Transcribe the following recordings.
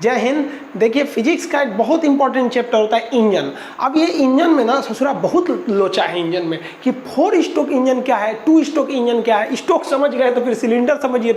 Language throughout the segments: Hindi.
जय हिंद। देखिए फिजिक्स का एक बहुत इंपॉर्टेंट चैप्टर होता है इंजन। अब ये इंजन में ना ससुरा बहुत लोचा है इंजन में कि 4 स्ट्रोक इंजन क्या है, 2 स्ट्रोक इंजन क्या है। स्ट्रोक समझ गए तो फिर सिलेंडर समझिए।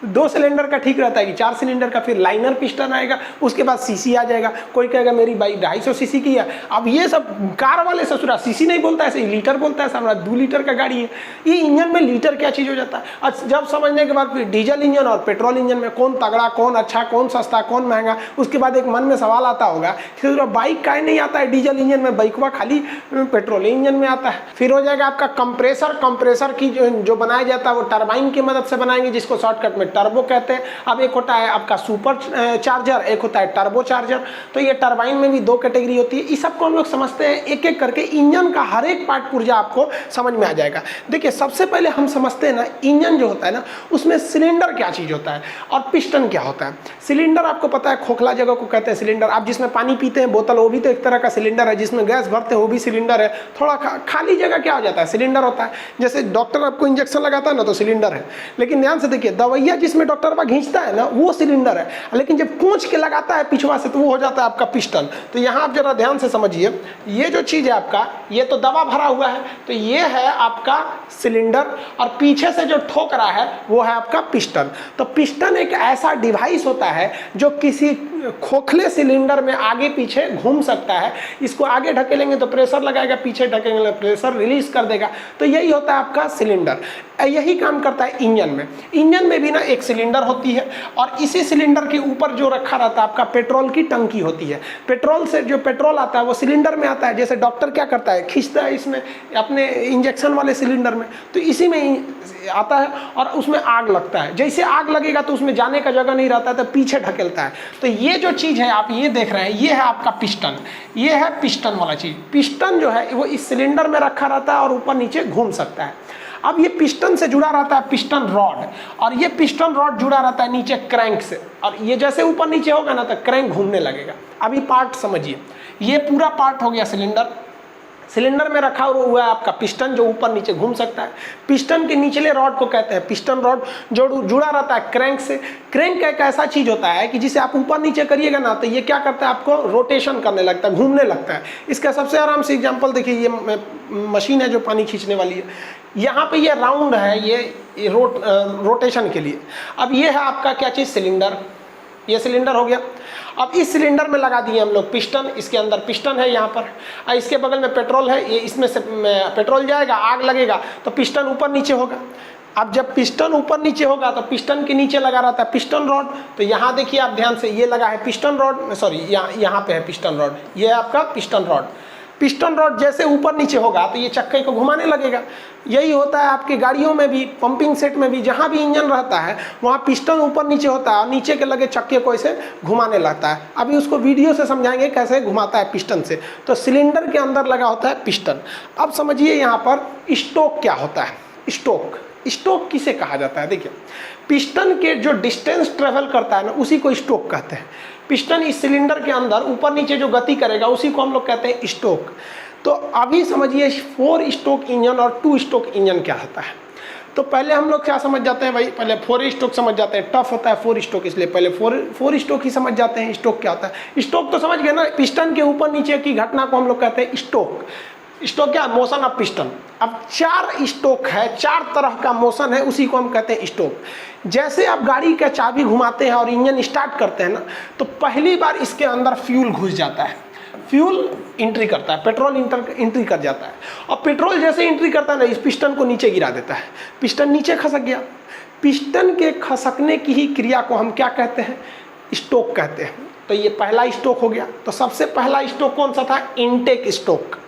2 सिलेंडर का ठीक रहता है कि 4 सिलेंडर का, फिर लाइनर पिस्टन आएगा, उसके बाद सीसी आ जाएगा। कोई कहेगा मेरी बाइक 250 सीसी की है। अब ये सब कार वाले ससुरा सीसी नहीं बोलता है, ऐसे लीटर बोलता है। सामने 2 लीटर का गाड़ी है, ये इंजन में लीटर क्या चीज़ हो जाता है। और जब समझने के बाद फिर डीजल इंजन और पेट्रोल इंजन में कौन तगड़ा, कौन अच्छा, कौन सस्ता, कौन महंगा। उसके बाद एक मन में सवाल आता होगा कि बाइक काहे नहीं आता है डीजल इंजन में, बाइकवा खाली पेट्रोल इंजन में आता है। फिर हो जाएगा आपका कंप्रेसर की जो बनाया जाता है वो टरबाइन की मदद से बनाएंगे, जिसको शॉर्टकट में टर्बो कहते हैं। अब एक होता है आपका सुपर चार्जर, एक होता है टर्बो चार्जर। तो ये टरबाइन में भी 2 कैटेगरी होती है। इस सबको हम लोग समझते हैं एक एक करके। इंजन का हर एक पार्ट पुर्जा आपको समझ में आ जाएगा। देखिए सबसे पहले हम समझते हैं ना इंजन जो होता है ना उसमें सिलेंडर क्या चीज़ होता है और पिस्टन क्या होता है। सिलेंडर आपको पता है खोखला जगह को कहते हैं सिलेंडर। आप जिसमें पानी पीते हैं बोतल, वो भी तो एक तरह का सिलेंडर है। जिसमें गैस भरते हैं वो भी सिलेंडर है। थोड़ा खाली जगह क्या हो जाता है, सिलेंडर होता है। जैसे डॉक्टर आपको इंजेक्शन लगाता है ना तो सिलेंडर है। लेकिन ध्यान से देखिए दवाइयाँ जिसमें डॉक्टर बा खींचता है ना वो सिलेंडर है, लेकिन जब पूंछ के लगाता है पिछवा से तो वो हो जाता है आपका पिस्टन। तो यहाँ आप जरा ध्यान से समझिए, ये जो चीज़ है आपका, ये तो दवा भरा हुआ है तो ये है आपका सिलेंडर, और पीछे से जो ठोक रहा है वो है आपका पिस्टन। तो पिस्टन एक ऐसा डिवाइस होता है जो किसी खोखले सिलेंडर में आगे पीछे घूम सकता है। इसको आगे ढकेलेंगे तो प्रेशर लगाएगा, पीछे ढकेलेंगे तो प्रेशर रिलीज कर देगा। तो यही होता है आपका सिलेंडर। यही काम करता है इंजन में। इंजन में भी ना एक सिलेंडर होती है और इसी सिलेंडर के ऊपर जो रखा रहता है आपका पेट्रोल की टंकी होती है। पेट्रोल से जो पेट्रोल आता है वो सिलेंडर में आता है। जैसे डॉक्टर क्या करता है, खींचता है इसमें अपने इंजेक्शन वाले सिलेंडर में, तो इसी में आता है और उसमें आग लगता है। जैसे आग लगेगा तो उसमें जाने का जगह नहीं रहता है तो पीछे ढकेलता है। तो ये जो चीज़ है आप ये देख रहे हैं, ये है आपका पिस्टन। ये है पिस्टन वाला चीज़। पिस्टन जो है वो इस सिलेंडर में रखा रहता है और ऊपर नीचे घूम सकता है। अब ये पिस्टन से जुड़ा रहता है पिस्टन रॉड, और ये पिस्टन रॉड जुड़ा रहता है नीचे क्रैंक से, और ये जैसे ऊपर नीचे होगा ना तो क्रैंक घूमने लगेगा। अभी पार्ट समझिए, ये पूरा पार्ट हो गया सिलेंडर। सिलेंडर में रखा हुआ है आपका पिस्टन जो ऊपर नीचे घूम सकता है। पिस्टन के निचले रॉड को कहते हैं पिस्टन रॉड, जो जुड़ा रहता है क्रैंक से। क्रैंक एक ऐसा चीज होता है कि जिसे आप ऊपर नीचे करिएगा ना तो ये क्या करता है, आपको रोटेशन करने लगता है, घूमने लगता है। इसका सबसे आराम से एग्जांपल देखिए, ये मशीन है जो पानी खींचने वाली है। यहाँ पे ये राउंड है, ये रोटेशन के लिए। अब ये है आपका क्या चीज़, सिलेंडर। ये सिलेंडर हो गया। अब इस सिलेंडर में लगा दिए हम लोग पिस्टन। इसके अंदर पिस्टन है यहाँ पर, और इसके बगल में पेट्रोल है। ये इसमें से पेट्रोल जाएगा, आग लगेगा तो पिस्टन ऊपर नीचे होगा। अब जब पिस्टन ऊपर नीचे होगा तो पिस्टन के नीचे लगा रहता है पिस्टन रॉड। तो यहाँ देखिए आप ध्यान से, ये लगा है पिस्टन रॉड, सॉरी यहाँ पे है पिस्टन रॉड। ये है आपका पिस्टन रॉड। पिस्टन रॉड जैसे ऊपर नीचे होगा तो ये चक्के को घुमाने लगेगा। यही होता है आपकी गाड़ियों में भी, पंपिंग सेट में भी, जहाँ भी इंजन रहता है वहाँ पिस्टन ऊपर नीचे होता है और नीचे के लगे चक्के को ऐसे घुमाने लगता है। अभी उसको वीडियो से समझाएंगे कैसे घुमाता है पिस्टन से। तो सिलेंडर के अंदर लगा होता है पिस्टन। अब समझिए यहाँ पर स्टोक क्या होता है। स्टोक किसे कहा जाता है, देखिए पिस्टन के जो डिस्टेंस ट्रेवल करता है ना उसी को स्टोक कहते हैं। पिस्टन इस सिलेंडर के अंदर ऊपर नीचे जो गति करेगा उसी को हम लोग कहते हैं स्टोक। तो अभी समझिए 4 स्टोक इंजन और 2 स्टोक इंजन क्या होता है। तो पहले हम लोग क्या समझ जाते हैं भाई, पहले 4 स्टोक समझ जाते हैं। टफ होता है 4 स्टोक, इसलिए पहले 4 स्टोक ही समझ जाते हैं। स्टोक क्या होता है, स्टोक तो समझ गए ना, पिस्टन के ऊपर नीचे की घटना को हम लोग कहते हैं स्टोक। स्टोक क्या, मोशन ऑफ पिस्टन। अब 4 स्टोक है, 4 तरह का मोशन है, उसी को हम कहते हैं स्टोक। जैसे आप गाड़ी का चाबी घुमाते हैं और इंजन स्टार्ट करते हैं ना, तो पहली बार इसके अंदर फ्यूल घुस जाता है, फ्यूल एंट्री करता है, पेट्रोल एंट्री कर जाता है। और पेट्रोल जैसे एंट्री करता है ना, इस पिस्टन को नीचे गिरा देता है। पिस्टन नीचे खसक गया। पिस्टन के खसकने की ही क्रिया को हम क्या कहते हैं, स्टोक कहते हैं। तो ये पहला स्टोक हो गया। तो सबसे पहला स्टोक कौन सा था, इनटेक स्टोक।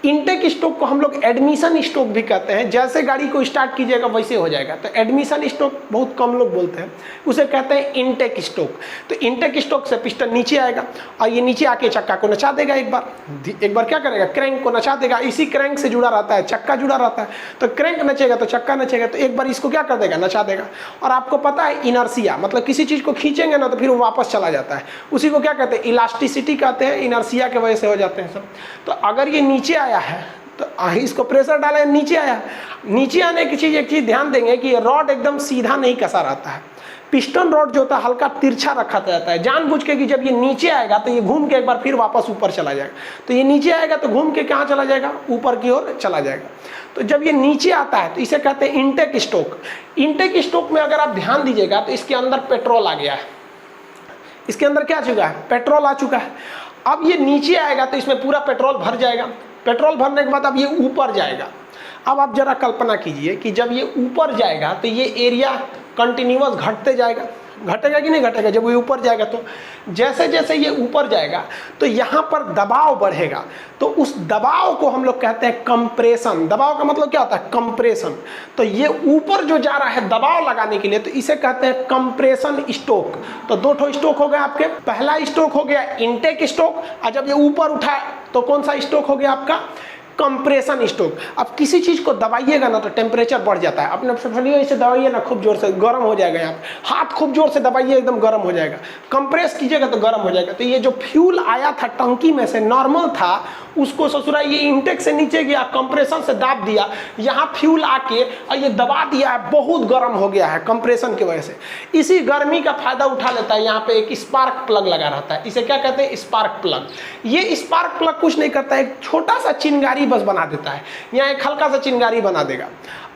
इनटेक स्टोक को हम लोग एडमिशन स्टोक भी कहते हैं। जैसे गाड़ी को स्टार्ट कीजिएगा वैसे हो जाएगा। तो एडमिशन स्टोक बहुत कम लोग बोलते हैं, उसे कहते हैं इनटेक स्टोक। तो इनटेक स्टोक से पिस्टन नीचे आएगा और ये नीचे आके चक्का को नचा देगा। एक बार क्या करेगा, क्रैंक को नचा देगा। इसी क्रैंक से जुड़ा रहता है चक्का, जुड़ा रहता है। तो क्रैंक नचेगा तो चक्का नचेगा। तो एक बार इसको क्या कर देगा, नचा देगा। और आपको पता है इनर्सिया, मतलब किसी चीज़ को खींचेंगे ना तो फिर वो वापस चला जाता है। उसी को क्या कहते हैं, इलास्टिसिटी कहते हैं। इनर्सिया की वजह से हो जाते हैं सब। तो अगर ये नीचे आया है तो इसको प्रेशर डाला, नीचे आया। नीचे आने की चीज़, एक चीज़ ध्यान देंगे कि रॉड एकदम सीधा नहीं कसा रहता है। पिस्टन रॉड जो होता है हल्का तिरछा रखा जाता है जानबूझ के कि जब ये नीचे आएगा तो ये घूम के एक बार फिर वापस ऊपर चला जाएगा। तो ये नीचे आएगा तो घूम के कहाँ चला जाएगा, ऊपर की ओर चला जाएगा। तो जब ये नीचे आता है तो इसे कहते हैं इनटेक स्टोक। इनटेक स्टोक में अगर आप ध्यान दीजिएगा तो इसके अंदर पेट्रोल आ गया है, इसके अंदर क्या आ चुका है, पेट्रोल आ चुका है। अब ये नीचे आएगा तो इसमें पूरा पेट्रोल भर जाएगा। पेट्रोल भरने के बाद अब ये ऊपर जाएगा। अब आप जरा कल्पना कीजिए कि जब ये ऊपर जाएगा तो ये एरिया कंटिन्यूअस घटते जाएगा, घटेगा कि नहीं घटेगा। जब ये ऊपर जाएगा तो जैसे जैसे ये ऊपर जाएगा तो यहाँ पर दबाव बढ़ेगा, तो उस दबाव को हम लोग कहते हैं कंप्रेशन। दबाव का मतलब क्या होता है, कंप्रेशन। तो ये ऊपर जो जा रहा है दबाव लगाने के लिए तो इसे कहते हैं कंप्रेशन स्ट्रोक। तो दो ठो स्ट्रोक हो गए आपके। पहला स्ट्रोक हो गया इनटेक स्ट्रोक, और जब ये ऊपर उठा तो कौन सा स्ट्रोक हो गया आपका, कंप्रेशन स्ट्रोक। अब किसी चीज को दबाइएगा ना तो टेम्परेचर बढ़ जाता है। अपने फलियों इसे दबाइए ना खूब जोर से, गर्म हो जाएगा। यहाँ हाथ खूब जोर से दबाइए, एकदम गर्म हो जाएगा। कंप्रेस कीजिएगा तो गर्म हो जाएगा। तो ये जो फ्यूल आया था टंकी में से नॉर्मल था, उसको ससुरा ये इंटेक से नीचे गया, कंप्रेशन से दाब दिया, यहाँ फ्यूल आके और ये दबा दिया है, बहुत गर्म हो गया है कंप्रेशन की वजह से। इसी गर्मी का फायदा उठा लेता है। यहाँ पे एक स्पार्क प्लग लगा रहता है, इसे क्या कहते हैं, स्पार्क प्लग। ये स्पार्क प्लग कुछ नहीं करता है, एक छोटा सा चिंगारी बस बना देता है, यहाँ एक हल्का सा चिंगारी बना देगा।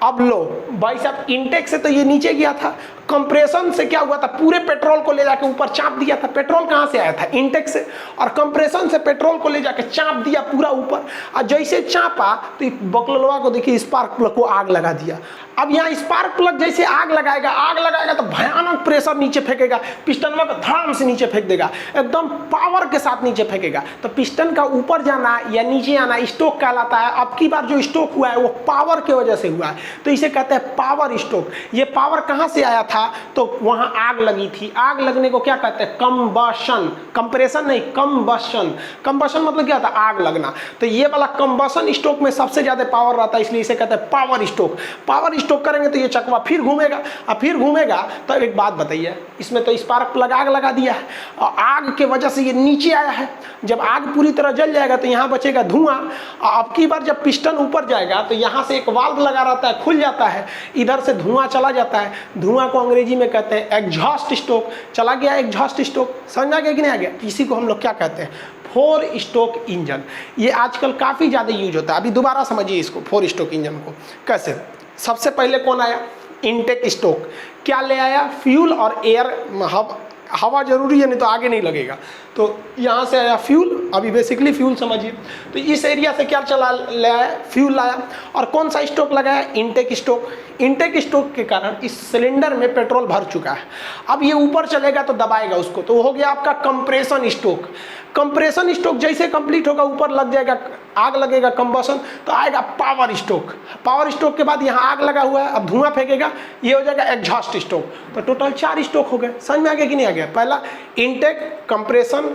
अब लो भाई साहब, इंटेक से तो ये नीचे गया था, कंप्रेशन से क्या हुआ था, पूरे पेट्रोल को ले जाके ऊपर चाप दिया था। पेट्रोल कहाँ से आया था, इंटेक से, और कंप्रेशन से पेट्रोल को ले जाके चाप दिया पूरा ऊपर। और जैसे चापा तो बकलवा को देखिए, स्पार्क प्लग को आग लगा दिया। अब यहाँ स्पार्क प्लग जैसे आग लगाएगा तो भयानक प्रेशर नीचे फेंकेगा, पिस्टन को धड़ाम से नीचे फेंक देगा, एकदम पावर के साथ नीचे फेंकेगा। तो पिस्टन का ऊपर जाना या नीचे आना स्ट्रोक कहलाता है। अब की बार जो स्ट्रोक हुआ है वो पावर की वजह से हुआ है, तो इसे कहते हैं पावर स्ट्रोक। ये पावर कहाँ से आया था, तो वहाँ आग लगी थी। आग लगने को क्या कहते हैं, कंबशन। कंप्रेशन नहीं, कंबशन। कंबशन मतलब क्या था, आग लगना। तो ये वाला कंबशन स्ट्रोक में सबसे ज्यादा पावर रहता है, इसलिए इसे कहते हैं पावर स्ट्रोक। पावर स्ट्रोक करेंगे तो ये चकवा फिर घूमेगा, और फिर घूमेगा। तो एक बात बताइए, इसमें तो स्पार्क प्लग आग लगा दिया है, और आग के वजह से ये नीचे आया है। जब आग पूरी तरह जल जाएगा तो यहाँ बचेगा धुआं। अब की बार जब पिस्टन ऊपर जाएगा तो यहाँ से एक वाल्व लगा रहता है, खुल जाता है, इधर से धुआं चला जाता है। धुआं को अंग्रेजी में कहते हैं एग्जॉस्ट स्ट्रोक। चला गया एग्जॉस्ट स्ट्रोक, समझ आ गया कि नहीं आ गया। इसी को हम लोग क्या कहते हैं, 4 स्ट्रोक इंजन। ये आजकल काफ़ी ज़्यादा यूज होता है। अभी दोबारा समझिए इसको, 4 स्ट्रोक इंजन को कैसे। सबसे पहले कौन आया, इनटेक स्ट्रोक। क्या ले आया, फ्यूल और एयर, हवा जरूरी है, नहीं तो आगे नहीं लगेगा। तो यहाँ से आया फ्यूल, अभी बेसिकली फ्यूल समझिए। तो इस एरिया से क्या चला ले आया, फ्यूल लाया। और कौन सा स्ट्रोक लगाया, इनटेक स्ट्रोक। इनटेक स्ट्रोक के कारण इस सिलेंडर में पेट्रोल भर चुका है। अब ये ऊपर चलेगा तो दबाएगा उसको, तो हो गया आपका कंप्रेशन स्ट्रोक। कंप्रेशन स्ट्रोक जैसे कंप्लीट होगा, ऊपर लग जाएगा, आग लगेगा, कंबशन, तो आएगा पावर स्ट्रोक। पावर स्ट्रोक के बाद यहाँ आग लगा हुआ है, अब धुआं फेंकेगा, ये हो जाएगा एग्जॉस्ट स्ट्रोक। तो टोटल 4 स्ट्रोक हो गए। समझ में आ गया कि नहीं आ गया। पहला इनटेक, कंप्रेशन,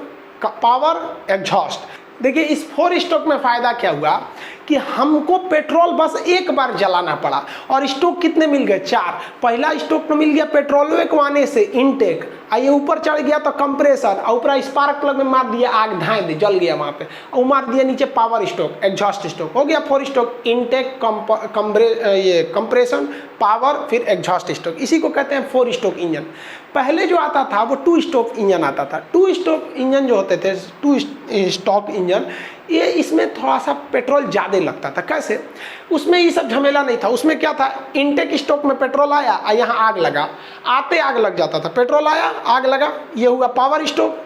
पावर, एग्जॉस्ट। देखिए इस 4 स्ट्रोक में फायदा क्या हुआ कि हमको पेट्रोल बस एक बार जलाना पड़ा, और स्ट्रोक कितने मिल गए, 4। पहला स्ट्रोक में मिल गया पेट्रोल को आने से इनटेक, आइए ऊपर चढ़ गया तो कंप्रेसर, और ऊपर स्पार्क प्लग में मार दिया, आग धाए दी, जल गया वहाँ पे, और मार दिया नीचे पावर स्ट्रोक, एग्जॉस्ट स्ट्रोक। हो गया 4 स्ट्रोक, इनटेक, कंप्रेशन, पावर, फिर एग्जॉस्ट स्ट्रोक। इसी को कहते हैं 4 स्ट्रोक इंजन। पहले जो आता था वो 2 स्ट्रोक इंजन आता था। 2 स्ट्रोक इंजन जो होते थे, 2 स्ट्रोक इंजन, ये इसमें थोड़ा सा पेट्रोल ज़्यादा लगता था। कैसे, उसमें ये सब झमेला नहीं था। उसमें क्या था, इनटेक स्ट्रोक में पेट्रोल आया और यहाँ आग लगा, आते आग लग जाता था। पेट्रोल आया, आग लगा, ये हुआ पावर स्ट्रोक,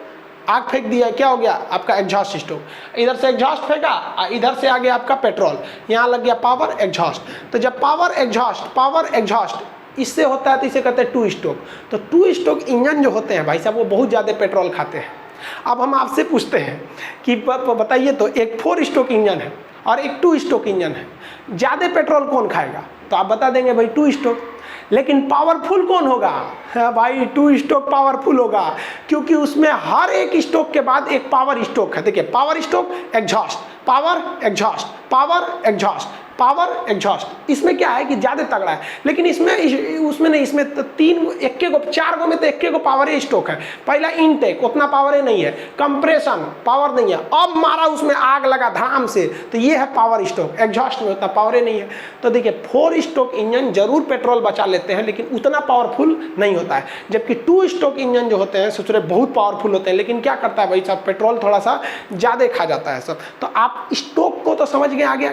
आग फेंक दिया, क्या हो गया आपका एग्जॉस्ट स्ट्रोक। इधर से एग्जॉस्ट फेंका, इधर से आ गया आपका पेट्रोल, यहाँ लग गया पावर एग्जॉस्ट। तो जब पावर एग्जॉस्ट इससे होता है तो इसे कहते हैं 2 स्ट्रोक। तो 2 स्ट्रोक इंजन जो होते हैं भाई साहब, वो बहुत ज़्यादा पेट्रोल खाते हैं। अब हम आपसे पूछते हैं कि बताइए तो, एक 4 स्ट्रोक इंजन है और एक 2 स्ट्रोक इंजन है, ज़्यादा पेट्रोल कौन खाएगा? तो आप बता देंगे भाई 2 स्ट्रोक। लेकिन पावरफुल कौन होगा? हाँ भाई 2 स्ट्रोक पावरफुल होगा, क्योंकि उसमें हर एक स्ट्रोक के बाद एक पावर स्ट्रोक है। देखिए power stroke, exhaust, power exhaust, power exhaust, power exhaust. इसमें क्या है कि ज़्यादा तगड़ा है, लेकिन इसमें उसमें नहीं, इसमें तो 4 गो में तो एक गो पावर स्टोक है। पहला इनटेक उतना पावर नहीं है, कंप्रेशन पावर नहीं है, अब मारा उसमें आग लगा धाम से, तो ये है पावर स्टोक। एग्जॉस्ट में उतना पावर नहीं है। तो देखिए 4 स्टोक इंजन जरूर पेट्रोल बचा लेते हैं, लेकिन उतना पावरफुल नहीं होता है, जबकि 2 स्टोक इंजन जो होते हैं सोचो बहुत पावरफुल होते हैं, लेकिन क्या करता है भाई साहब, पेट्रोल थोड़ा सा ज़्यादा खा जाता है सब। तो आप स्टोक को तो समझ गए आ गया।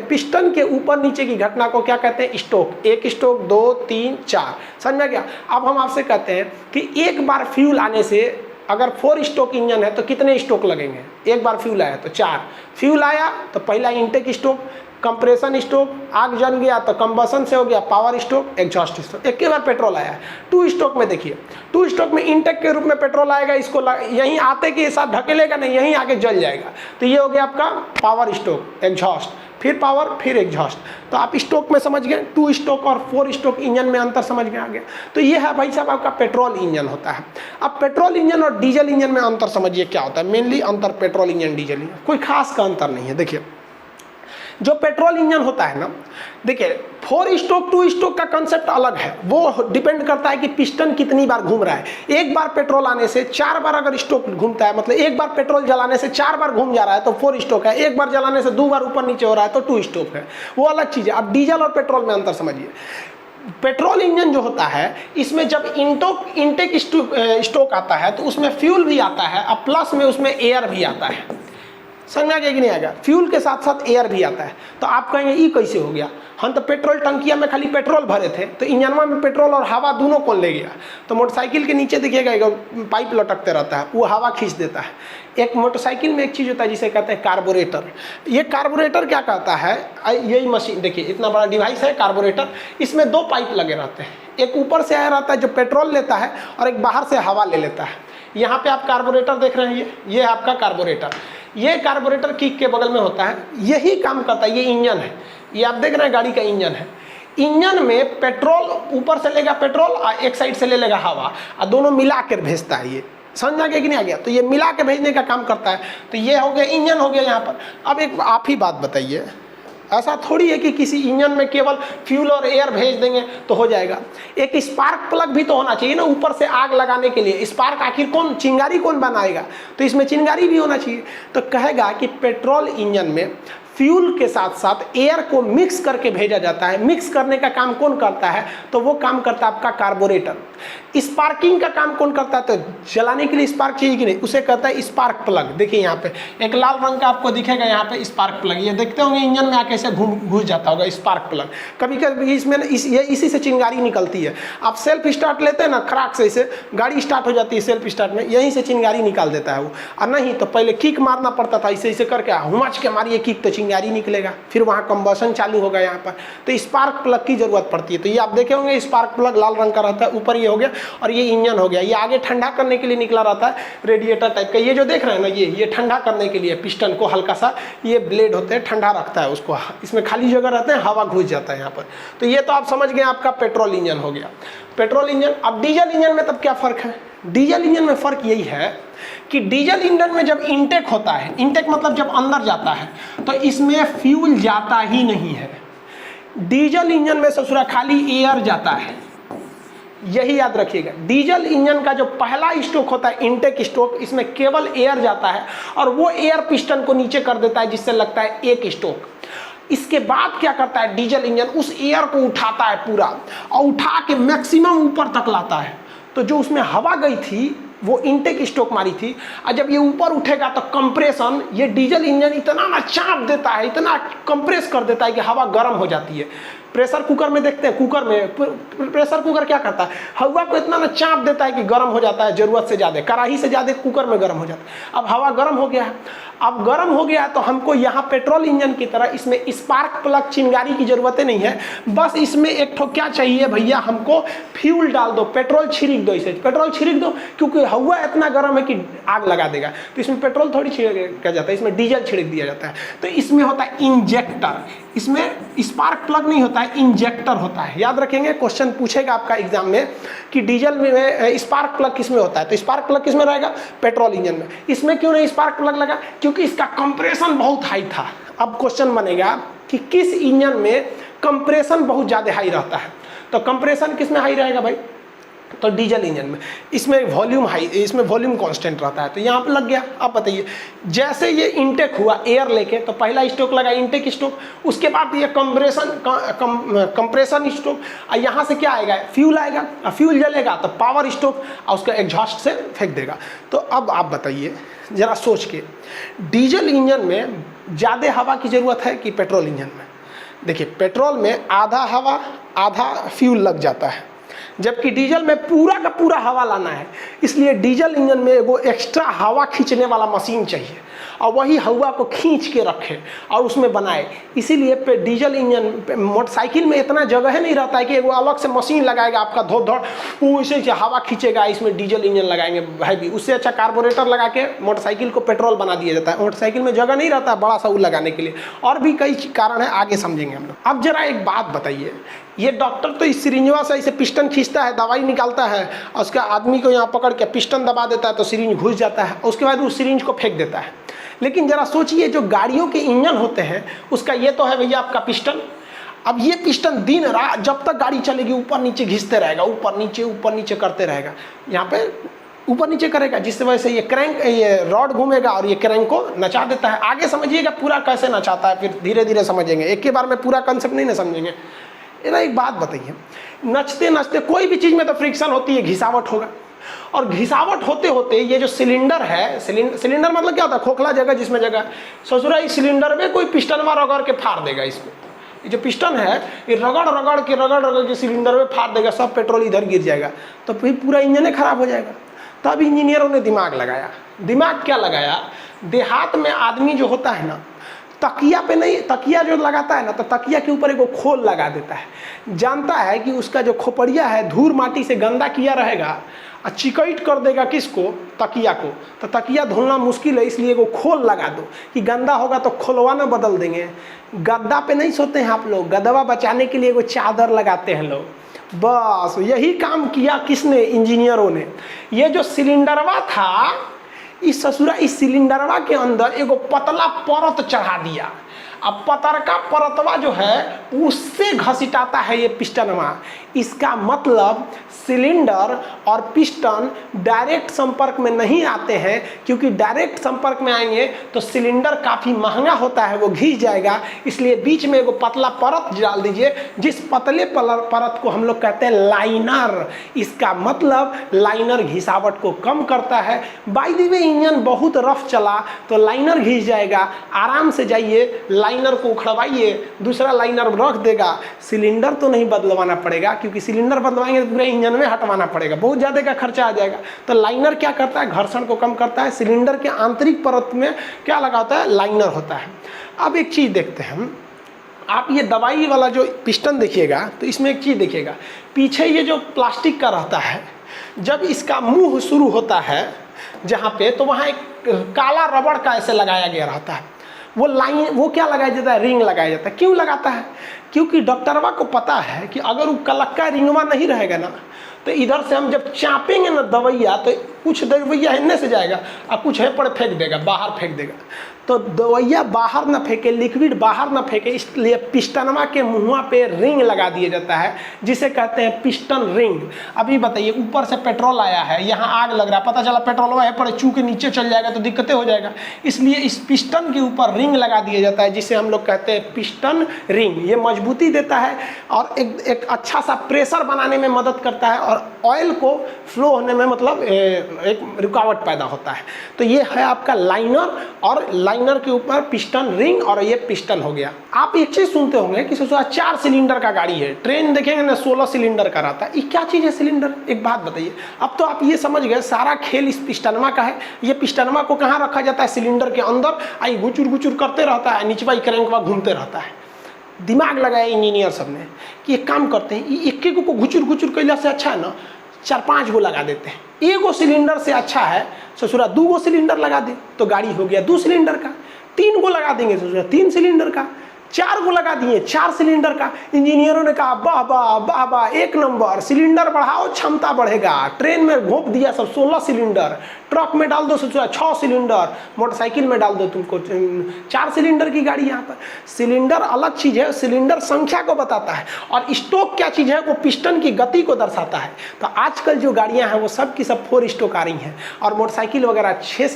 पिस्टन के ऊपर नीचे की घटना को क्या कहते हैं, स्टोक। 1 स्टोक, 2, 3, 4, समझ में गया। अब हम आपसे कहते हैं कि एक बार फ्यूल आने से अगर 4 स्टोक इंजन है तो कितने स्टोक लगेंगे। एक बार फ्यूल आया तो 4 फ्यूल आया, तो पहला इंटेक स्टोक, कंप्रेशन स्टोक, आग जल गया तो कंबसन से हो गया पावर स्टोक, एग्जॉस्ट स्टोक। एक बार पेट्रोल आया है। 2 स्टोक में देखिए, 2 स्टोक में इंटेक के रूप में पेट्रोल आएगा, इसको यहीं आते के साथ ढकेलेगा नहीं, यहीं आके जल जाएगा, तो ये हो गया आपका पावर स्टोक, एग्जॉस्ट, फिर पावर, फिर एग्जॉस्ट। तो आप स्टोक में समझ गए, 2 स्टोक और 4 स्टोक इंजन में अंतर समझ में आ गया। तो ये है भाई साहब आपका पेट्रोल इंजन होता है। अब पेट्रोल इंजन और डीजल इंजन में अंतर समझिए क्या होता है। मेनली अंतर पेट्रोल इंजन डीजल इंजन, कोई खास का अंतर नहीं है। देखिए जो पेट्रोल इंजन होता है ना, देखिए 4 स्टोक 2 स्टोक का कंसेप्ट अलग है, वो डिपेंड करता है कि पिस्टन कितनी बार घूम रहा है। एक बार पेट्रोल आने से 4 बार अगर स्टोक घूमता है, मतलब एक बार पेट्रोल जलाने से 4 बार घूम जा रहा है तो 4 स्टोक है। एक बार जलाने से 2 बार ऊपर नीचे हो रहा है तो 2 स्टोक है, वो अलग चीज़ है। अब डीजल और पेट्रोल में अंतर समझिए। पेट्रोल इंजन जो होता है इसमें जब इंटेक स्टोक आता है तो उसमें फ्यूल भी आता है और प्लस में उसमें एयर भी आता है। समझ में आ गया कि नहीं आ गया। फ्यूल के साथ साथ एयर भी आता है। तो आप कहेंगे ये कैसे हो गया, हम तो पेट्रोल टंकिया में खाली पेट्रोल भरे थे, तो इंजनवा में पेट्रोल और हवा दोनों कौन ले गया। तो मोटरसाइकिल के नीचे देखिएगा एक पाइप लटकते रहता है, वो हवा खींच देता है। एक मोटरसाइकिल में एक चीज़ होता है जिसे कहते हैं कार्बोरेटर। ये कार्बोरेटर क्या करता है, यही मशीन देखिए इतना बड़ा डिवाइस है कार्बोरेटर, इसमें 2 पाइप लगे रहते हैं। एक ऊपर से आया रहता है जो पेट्रोल लेता है और एक बाहर से हवा ले लेता है। यहाँ पे आप कार्बोरेटर देख रहे हैं, ये है आपका कार्बोरेटर। ये कार्बोरेटर किक के बगल में होता है, यही काम करता है। ये इंजन है, ये आप देख रहे हैं गाड़ी का इंजन है। इंजन में पेट्रोल ऊपर से लेगा पेट्रोल और एक साइड से ले लेगा हवा, और दोनों मिला कर भेजता है। ये समझ आ गया कि नहीं आ गया। तो ये मिला के भेजने का काम करता है। तो ये हो गया इंजन हो गया यहाँ पर। अब एक आप ही बात बताइए, ऐसा थोड़ी है कि किसी इंजन में केवल फ्यूल और एयर भेज देंगे तो हो जाएगा। एक स्पार्क प्लग भी तो होना चाहिए ना ऊपर से आग लगाने के लिए। स्पार्क आखिर कौन, चिंगारी कौन बनाएगा, तो इसमें चिंगारी भी होना चाहिए। तो कहेगा कि पेट्रोल इंजन में फ्यूल के साथ साथ एयर को मिक्स करके भेजा जाता है। मिक्स करने का काम कौन करता है, तो वो काम करता है आपका कार्बोरेटर। स्पार्किंग का काम कौन करता है, तो जलाने के लिए स्पार्क चाहिए कि नहीं, उसे कहता है स्पार्क प्लग। देखिए यहाँ पे एक लाल रंग का आपको दिखेगा यहाँ पे स्पार्क प्लग, ये देखते होंगे इंजन में आके ऐसे घुस जाता होगा स्पार्क प्लग। कभी कभी इसमें इसी से चिंगारी निकलती है। आप सेल्फ स्टार्ट लेते हैं ना, खराक से इसे गाड़ी स्टार्ट हो जाती है सेल्फ स्टार्ट में, यहीं से चिंगारी निकाल देता है वो। और नहीं तो पहले किक मारना पड़ता था, इसे इसे करके हुमच के मारिए किक तो चिंगारी निकलेगा, फिर वहाँ कंबसन चालू होगा यहाँ पर। तो स्पार्क प्लग की जरूरत पड़ती है। तो ये आप देखे होंगे स्पार्क प्लग लाल रंग का रहता है, ऊपर ये हो गया और ये इंजन हो गया। ये आगे ठंडा करने के लिए निकला रहता है, रेडिएटर टाइप का। ये जो देख रहे हैं ना, ये ठंडा करने के लिए पिस्टन को हल्का सा ये ब्लेड होते हैं, ठंडा रखता है उसको। इसमें खाली जगह रहते हैं, हवा घुस जाता है यहाँ पर। तो ये तो आप समझ गए आपका पेट्रोल इंजन हो गया, पेट्रोल इंजन। अब डीजल इंजन में तब क्या फ़र्क है, डीजल इंजन में फ़र्क यही है कि डीजल इंजन में जब इंटेक होता है, इंटेक मतलब जब अंदर जाता है, तो इसमें फ्यूल जाता ही नहीं है। डीजल इंजन में ससुरा खाली एयर जाता है, यही याद रखिएगा। डीजल इंजन का जो पहला स्ट्रोक होता है इंटेक स्ट्रोक, इसमें केवल एयर जाता है और वो एयर पिस्टन को नीचे कर देता है, जिससे लगता है एक स्ट्रोक। इसके बाद क्या करता है डीजल इंजन, उस एयर को उठाता है पूरा और उठा के मैक्सिमम ऊपर तक लाता है। तो जो उसमें हवा गई थी वो इंटेक स्ट्रोक मारी थी, और जब ये ऊपर उठेगा तो कंप्रेशन, ये डीजल इंजन इतना ना चाप देता है, इतना कंप्रेस कर देता है कि हवा गर्म हो जाती है। प्रेशर कुकर में देखते हैं, कुकर में प्रेशर कुकर क्या करता है, हवा को इतना ना चाप देता है कि गर्म हो जाता है, ज़रूरत से ज़्यादा, कढ़ाई से ज़्यादा कुकर में गर्म हो जाता है। अब हवा गर्म हो गया है, अब गर्म हो गया तो हमको यहाँ पेट्रोल इंजन की तरह इसमें स्पार्क प्लग चिंगारी की ज़रूरत नहीं है। बस इसमें एक ठो क्या चाहिए भैया, हमको फ्यूल डाल दो, पेट्रोल छिड़क दो, इसे पेट्रोल छिड़क दो, क्योंकि हवा इतना गर्म है कि आग लगा देगा। तो इसमें पेट्रोल थोड़ी छिड़का जाता है, इसमें डीजल छिड़क दिया जाता है। तो इसमें होता है इंजेक्टर, इसमें स्पार्क प्लग नहीं होता है, इंजेक्टर होता है। याद रखेंगे, क्वेश्चन पूछेगा आपका एग्जाम में कि डीजल में स्पार्क प्लग किसमें होता है, तो स्पार्क प्लग किसमें रहेगा, पेट्रोल इंजन में। इसमें क्यों नहीं स्पार्क प्लग लगा, क्योंकि इसका कंप्रेशन बहुत हाई था। अब क्वेश्चन बनेगा कि किस इंजन में कंप्रेशन बहुत ज़्यादा हाई रहता है। तो कंप्रेशन किस में हाई रहेगा भाई, तो डीजल इंजन में। इसमें वॉल्यूम हाई, इसमें वॉल्यूम कांस्टेंट रहता है, तो यहाँ पे लग गया। अब बताइए, जैसे ये इनटेक हुआ एयर लेके, तो पहला स्ट्रोक लगा इनटेक स्ट्रोक, उसके बाद ये कंप्रेशन स्ट्रोक, और यहाँ से क्या आएगा, फ्यूल आएगा, और फ्यूल जलेगा तो पावर स्ट्रोक, और उसका एग्जॉस्ट से फेंक देगा। तो अब आप बताइए ज़रा सोच के, डीजल इंजन में ज़्यादा हवा की ज़रूरत है कि पेट्रोल इंजन में? देखिए, पेट्रोल में आधा हवा आधा फ्यूल लग जाता है, जबकि डीजल में पूरा का पूरा हवा लाना है। इसलिए डीजल इंजन में वो एक्स्ट्रा हवा खींचने वाला मशीन चाहिए, और वही हवा को खींच के रखे और उसमें बनाए। इसीलिए पे डीजल इंजन मोटरसाइकिल में इतना जगह नहीं रहता है कि वो अलग से मशीन लगाएगा आपका धो वो इसे हवा खींचेगा, इसमें डीजल इंजन लगाएंगे भाई भी। उससे अच्छा कार्बोरेटर लगा के मोटरसाइकिल को पेट्रोल बना दिया जाता है। मोटरसाइकिल में जगह नहीं रहता बड़ा सा वो लगाने के लिए, और भी कई कारण है, आगे समझेंगे हम लोग। अब जरा एक बात बताइए, ये डॉक्टर तो इस सिरिंजवा से इसे पिस्टन खींचता है, दवाई निकालता है, और उसका आदमी को यहाँ पकड़ के पिस्टन दबा देता है तो सिरिंज घुस जाता है, उसके बाद उस सिरिंज को फेंक देता है। लेकिन जरा सोचिए, जो गाड़ियों के इंजन होते हैं उसका ये तो है भैया आपका पिस्टन। अब ये पिस्टन दिन रात जब तक गाड़ी चलेगी ऊपर नीचे घिसते रहेगा, ऊपर नीचे करते रहेगा, यहाँ पे ऊपर नीचे करेगा, जिससे वजह से ये क्रैंक, ये रॉड घूमेगा और ये क्रैंक को नचा देता है। आगे समझिएगा पूरा कैसे नचाता है, फिर धीरे धीरे समझेंगे, एक ही बार में पूरा कंसेप्ट नहीं ना समझेंगे। ना एक बात बताइए, नचते नचते कोई भी चीज़ में तो फ्रिक्शन होती है, घिसावट होगा, और घिसावट होते होते ये जो सिलेंडर है, सिलेंडर मतलब क्या होता है, खोखला जगह जिसमें जगह, ससुरा इस सिलेंडर में कोई पिस्टनवा रगड़ के फाड़ देगा। इसमें ये जो पिस्टन है ये रगड़ के सिलेंडर में फाड़ देगा, सब पेट्रोल इधर गिर जाएगा, तो फिर पूरा इंजन खराब हो जाएगा। तब इंजीनियरों ने दिमाग लगाया। दिमाग क्या लगाया, देहात में आदमी जो होता है ना, तकिया पे नहीं, तकिया जो लगाता है ना, तो तकिया के ऊपर एक खोल लगा देता है। जानता है कि उसका जो खोपड़िया है धूल माटी से गंदा किया रहेगा, और चिकट कर देगा किसको, तकिया को, तो तकिया धुलना मुश्किल है, इसलिए वो खोल लगा दो कि गंदा होगा तो खोलवाना बदल देंगे। गद्दा पे नहीं सोते हैं आप लोग, गदवा बचाने के लिए वो चादर लगाते हैं लोग। बस यही काम किया किसने, इंजीनियरों ने। ये जो सिलेंडरवा था, इस ससुरा इस सिलेंडरवा के अंदर एगो पतला परत चढ़ा दिया। अब पतरका परतवा जो है उससे घसीटाता है ये पिस्टनवा। इसका मतलब सिलेंडर और पिस्टन डायरेक्ट संपर्क में नहीं आते हैं, क्योंकि डायरेक्ट संपर्क में आएंगे तो सिलेंडर काफ़ी महंगा होता है, वो घिस जाएगा। इसलिए बीच में एगो पतला परत डाल दीजिए, जिस पतले परत को हम लोग कहते हैं लाइनर। इसका मतलब लाइनर घिसावट को कम करता है। बाय द वे इंजन बहुत रफ चला तो लाइनर घिस जाएगा, आराम से जाइए, लाइनर को उखड़वाइए, दूसरा लाइनर रख देगा। सिलेंडर तो नहीं बदलवाना पड़ेगा, क्योंकि सिलेंडर बदलवाएंगे तो पूरे इंजन में हटवाना पड़ेगा, बहुत ज़्यादा का खर्चा आ जाएगा। तो लाइनर क्या करता है, घर्षण को कम करता है। सिलेंडर के आंतरिक परत में क्या लगा होता है, लाइनर होता है। अब एक चीज़ देखते हैं हम, आप ये दवाई वाला जो पिस्टन देखिएगा तो इसमें एक चीज़ देखिएगा, पीछे ये जो प्लास्टिक का रहता है, जब इसका मुंह शुरू होता है जहाँ पे, तो वहाँ एक काला रबड़ का ऐसे लगाया गया रहता है। वो लाइन, वो क्या लगाया जाता है, रिंग लगाया जाता है। क्यों लगाता है, क्योंकि डॉक्टरवा को पता है कि अगर वो कलक्का रिंगवा नहीं रहेगा ना, तो इधर से हम जब चापेंगे ना दवैया, तो कुछ दवैया हिन्ने से जाएगा और कुछ है पर फेंक देगा, बाहर फेंक देगा। तो दवैया बाहर ना फेंके, लिक्विड बाहर ना फेंके, इसलिए पिस्टनवा के मुँह पे रिंग लगा दिया जाता है, जिसे कहते हैं पिस्टन रिंग। अभी बताइए, ऊपर से पेट्रोल आया है, यहाँ आग लग रहा है, पता चला पेट्रोल है पर चू के नीचे चल जाएगा तो दिक्कतें हो जाएगा। इसलिए इस पिस्टन के ऊपर रिंग लगा दिया जाता है, जिसे हम लोग कहते हैं पिस्टन रिंग। ये मजबूती देता है और एक अच्छा सा प्रेशर बनाने में मदद करता है, और ऑयल को फ्लो होने में मतलब एक रुकावट पैदा होता है। तो ये है आपका लाइनर, और लाइनर के ऊपर पिस्टन रिंग, और ये पिस्टन हो गया। आप एक चीज सुनते होंगे कि 4 सिलेंडर का गाड़ी है, ट्रेन देखेंगे ना 16 सिलेंडर का रहता है। ये क्या चीज़ है सिलेंडर, एक बात बताइए। अब तो आप ये समझ गए सारा खेल इस पिस्टनमा का है। ये पिस्टनमा को कहाँ रखा जाता है, सिलेंडर के अंदर, आई गुचुर गुचुर करते रहता है, नीचवा क्रैंकवा घूमते रहता है। दिमाग लगाया इंजीनियर सब ने कि एक काम करते हैं, एक एक को घुचुर घुचुर कैला से अच्छा है ना 4-5 गो लगा देते हैं। एगो सिलेंडर से अच्छा है ससुरा 2 गो सिलेंडर लगा दे तो गाड़ी हो गया 2 सिलेंडर का। 3 गो लगा देंगे ससुरा 3 सिलेंडर का। 4 को लगा दिए, 4 सिलेंडर का। इंजीनियरों ने कहा वाह वाह वाह वाह, 1 नंबर, सिलेंडर बढ़ाओ क्षमता बढ़ेगा। ट्रेन में घोंप दिया सब 16 सिलेंडर, ट्रक में डाल दो 6 सिलेंडर, मोटरसाइकिल में डाल दो तुमको 4 सिलेंडर की गाड़ी। यहाँ पर सिलेंडर अलग चीज़ है, सिलेंडर संख्या को बताता है, और स्टोक क्या चीज़ है, वो पिस्टन की गति को दर्शाता है। तो आजकल जो गाड़ियाँ हैं वो सब की सब 4 स्टोक आ रही हैं, और मोटरसाइकिल वगैरह 4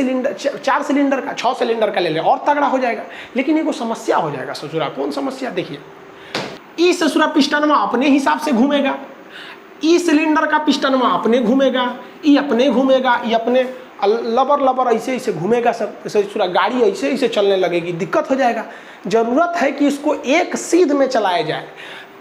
सिलेंडर का, 6 सिलेंडर का ले ले, और तगड़ा हो जाएगा। लेकिन ये को समस्या हो जाएगा ससुरा। कौन समस्या? देखिए, ई ससुरा पिस्टन में अपने हिसाब से घूमेगा, ई सिलेंडर का पिस्टन में अपने घूमेगा, ई अपने घूमेगा, ई अपने लबर ऐसे ऐसे घूमेगा सब, ससुरा गाड़ी ऐसे ऐसे चलने लगेगी, दिक्कत हो जाएगा। ज़रूरत है कि इसको एक सीध में चलाया जाए।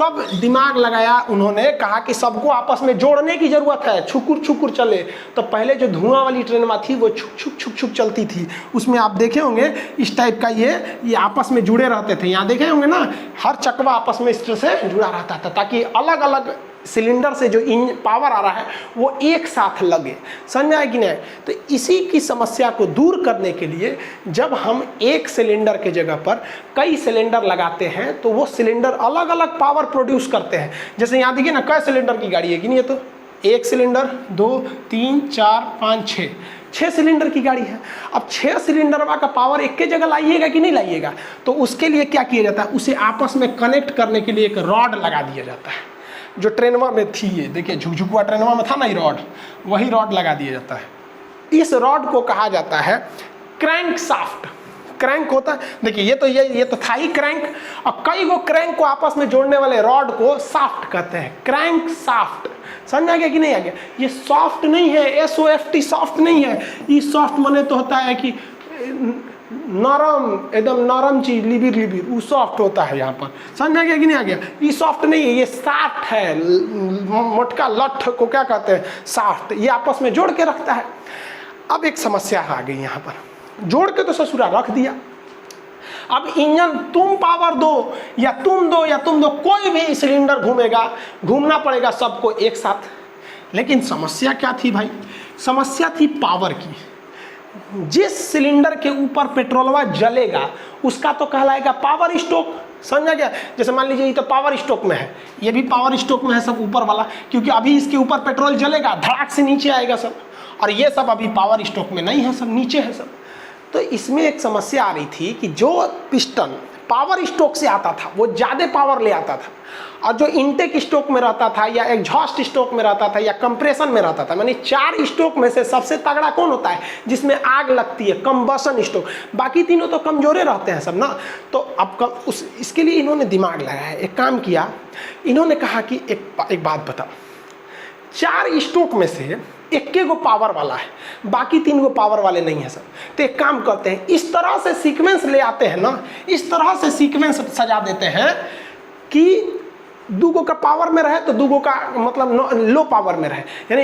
तब दिमाग लगाया उन्होंने, कहा कि सबको आपस में जोड़ने की ज़रूरत है, छुकुर छुकुर चले। तो पहले जो धुआं वाली ट्रेन थी वो छुक छुक छुक छुक चलती थी, उसमें आप देखे होंगे इस टाइप का ये आपस में जुड़े रहते थे। यहाँ देखे होंगे ना, हर चकवा आपस में इस तरह से जुड़ा रहता था, ताकि अलग अलग सिलेंडर से जो पावर आ रहा है वो एक साथ लगे। समझ आए कि नहीं? तो इसी की समस्या को दूर करने के लिए जब हम एक सिलेंडर के जगह पर कई सिलेंडर लगाते हैं तो वो सिलेंडर अलग अलग पावर प्रोड्यूस करते हैं। जैसे यहाँ देखिए ना, कई सिलेंडर की गाड़ी है कि नहीं? ये तो 1 सिलेंडर, 2, 3, 4, 5, 6 सिलेंडर की गाड़ी है। अब 6 सिलेंडर का पावर एक के जगह लाइएगा कि नहीं लाइएगा? तो उसके लिए क्या किया जाता है, उसे आपस में कनेक्ट करने के लिए एक रॉड लगा दिया जाता है, जो ट्रेनवा में थी। ये देखिए, झुकझुकुआ ट्रेनवा में था ना, ये रॉड, वही रॉड लगा दिया जाता है। इस रॉड को कहा जाता है क्रैंक साफ्ट। क्रैंक होता है, देखिए ये तो था ही क्रैंक, और कई गो क्रैंक को आपस में जोड़ने वाले रॉड को साफ्ट कहते हैं, क्रैंक साफ्ट। समझ आ गया कि नहीं आ गया? ये सॉफ्ट नहीं है, SOFT सॉफ्ट नहीं है। ये सॉफ्ट माने तो होता है कि नरम, एकदम नरम चीज, लिबिर वो सॉफ्ट होता है। यहाँ पर समझ आ गया कि नहीं आ गया? ये सॉफ्ट नहीं है, ये साफ्ट है। मोटका लठ को क्या कहते हैं? साफ्ट। ये आपस में जोड़ के रखता है। अब एक समस्या आ गई यहाँ पर, जोड़ के तो ससुरा रख दिया, अब इंजन तुम पावर दो या तुम दो या तुम दो, कोई भी सिलेंडर घूमेगा, घूमना पड़ेगा सबको एक साथ। लेकिन समस्या क्या थी भाई? समस्या थी पावर की। जिस सिलेंडर के ऊपर पेट्रोलवा जलेगा उसका तो कहलाएगा पावर स्टोक। समझा गया? जैसे मान लीजिए ये तो पावर स्टोक में है, ये भी पावर स्टोक में है सब ऊपर वाला, क्योंकि अभी इसके ऊपर पेट्रोल जलेगा, धड़ाक से नीचे आएगा सब, और ये सब अभी पावर स्टोक में नहीं है, सब नीचे है सब। तो इसमें एक समस्या आ रही थी कि जो पिस्टन पावर स्टोक से आता था वो ज़्यादा पावर ले आता था, और जो इनटेक स्टोक में रहता था या एग्जॉस्ट स्टोक में रहता था या कंप्रेशन में रहता था, यानी 4 स्टोक में से सबसे तगड़ा कौन होता है? जिसमें आग लगती है, कंबशन स्टोक। बाकी तीनों तो कमजोरे रहते हैं सब ना। तो अब इसके लिए इन्होंने दिमाग लगाया, एक काम किया, इन्होंने कहा कि एक बात बताओ, 4 स्टोक में से एक गो पावर वाला है, बाकी 3 गो पावर वाले नहीं है सब। तो एक काम करते हैं, इस तरह से सीक्वेंस ले आते हैं ना, इस तरह से सीक्वेंस सजा देते हैं कि 2 गो का पावर में रहे तो 2 गो का मतलब लो पावर में रहे, यानी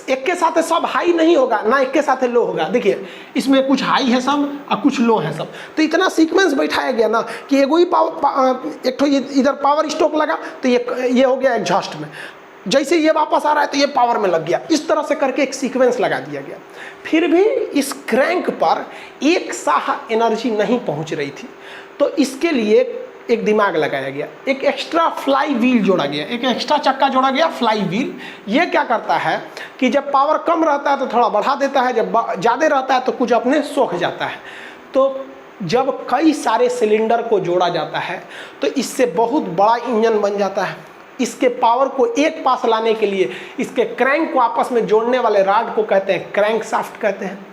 एक के साथ सब हाई नहीं होगा ना, एक के साथ लो होगा। देखिए इसमें कुछ हाई है सब और कुछ लो है सब। तो इतना सीक्वेंस बैठाया गया ना कि एगो ही एक तो इधर पावर स्टोक लगा तो ये हो गया एग्जॉस्ट में, जैसे ये वापस आ रहा है तो ये पावर में लग गया। इस तरह से करके एक सीक्वेंस लगा दिया गया। फिर भी इस क्रैंक पर एक साह एनर्जी नहीं पहुंच रही थी, तो इसके लिए एक दिमाग लगाया गया, एक एक्स्ट्रा फ्लाई व्हील जोड़ा गया, एक एक्स्ट्रा चक्का जोड़ा गया, फ्लाई व्हील। ये क्या करता है कि जब पावर कम रहता है तो थोड़ा बढ़ा देता है, जब ज़्यादा रहता है तो कुछ अपने सोख जाता है। तो जब कई सारे सिलेंडर को जोड़ा जाता है तो इससे बहुत बड़ा इंजन बन जाता है। इसके पावर को एक पास लाने के लिए इसके क्रैंक को आपस में जोड़ने वाले रॉड को कहते हैं क्रैंक शाफ्ट कहते हैं।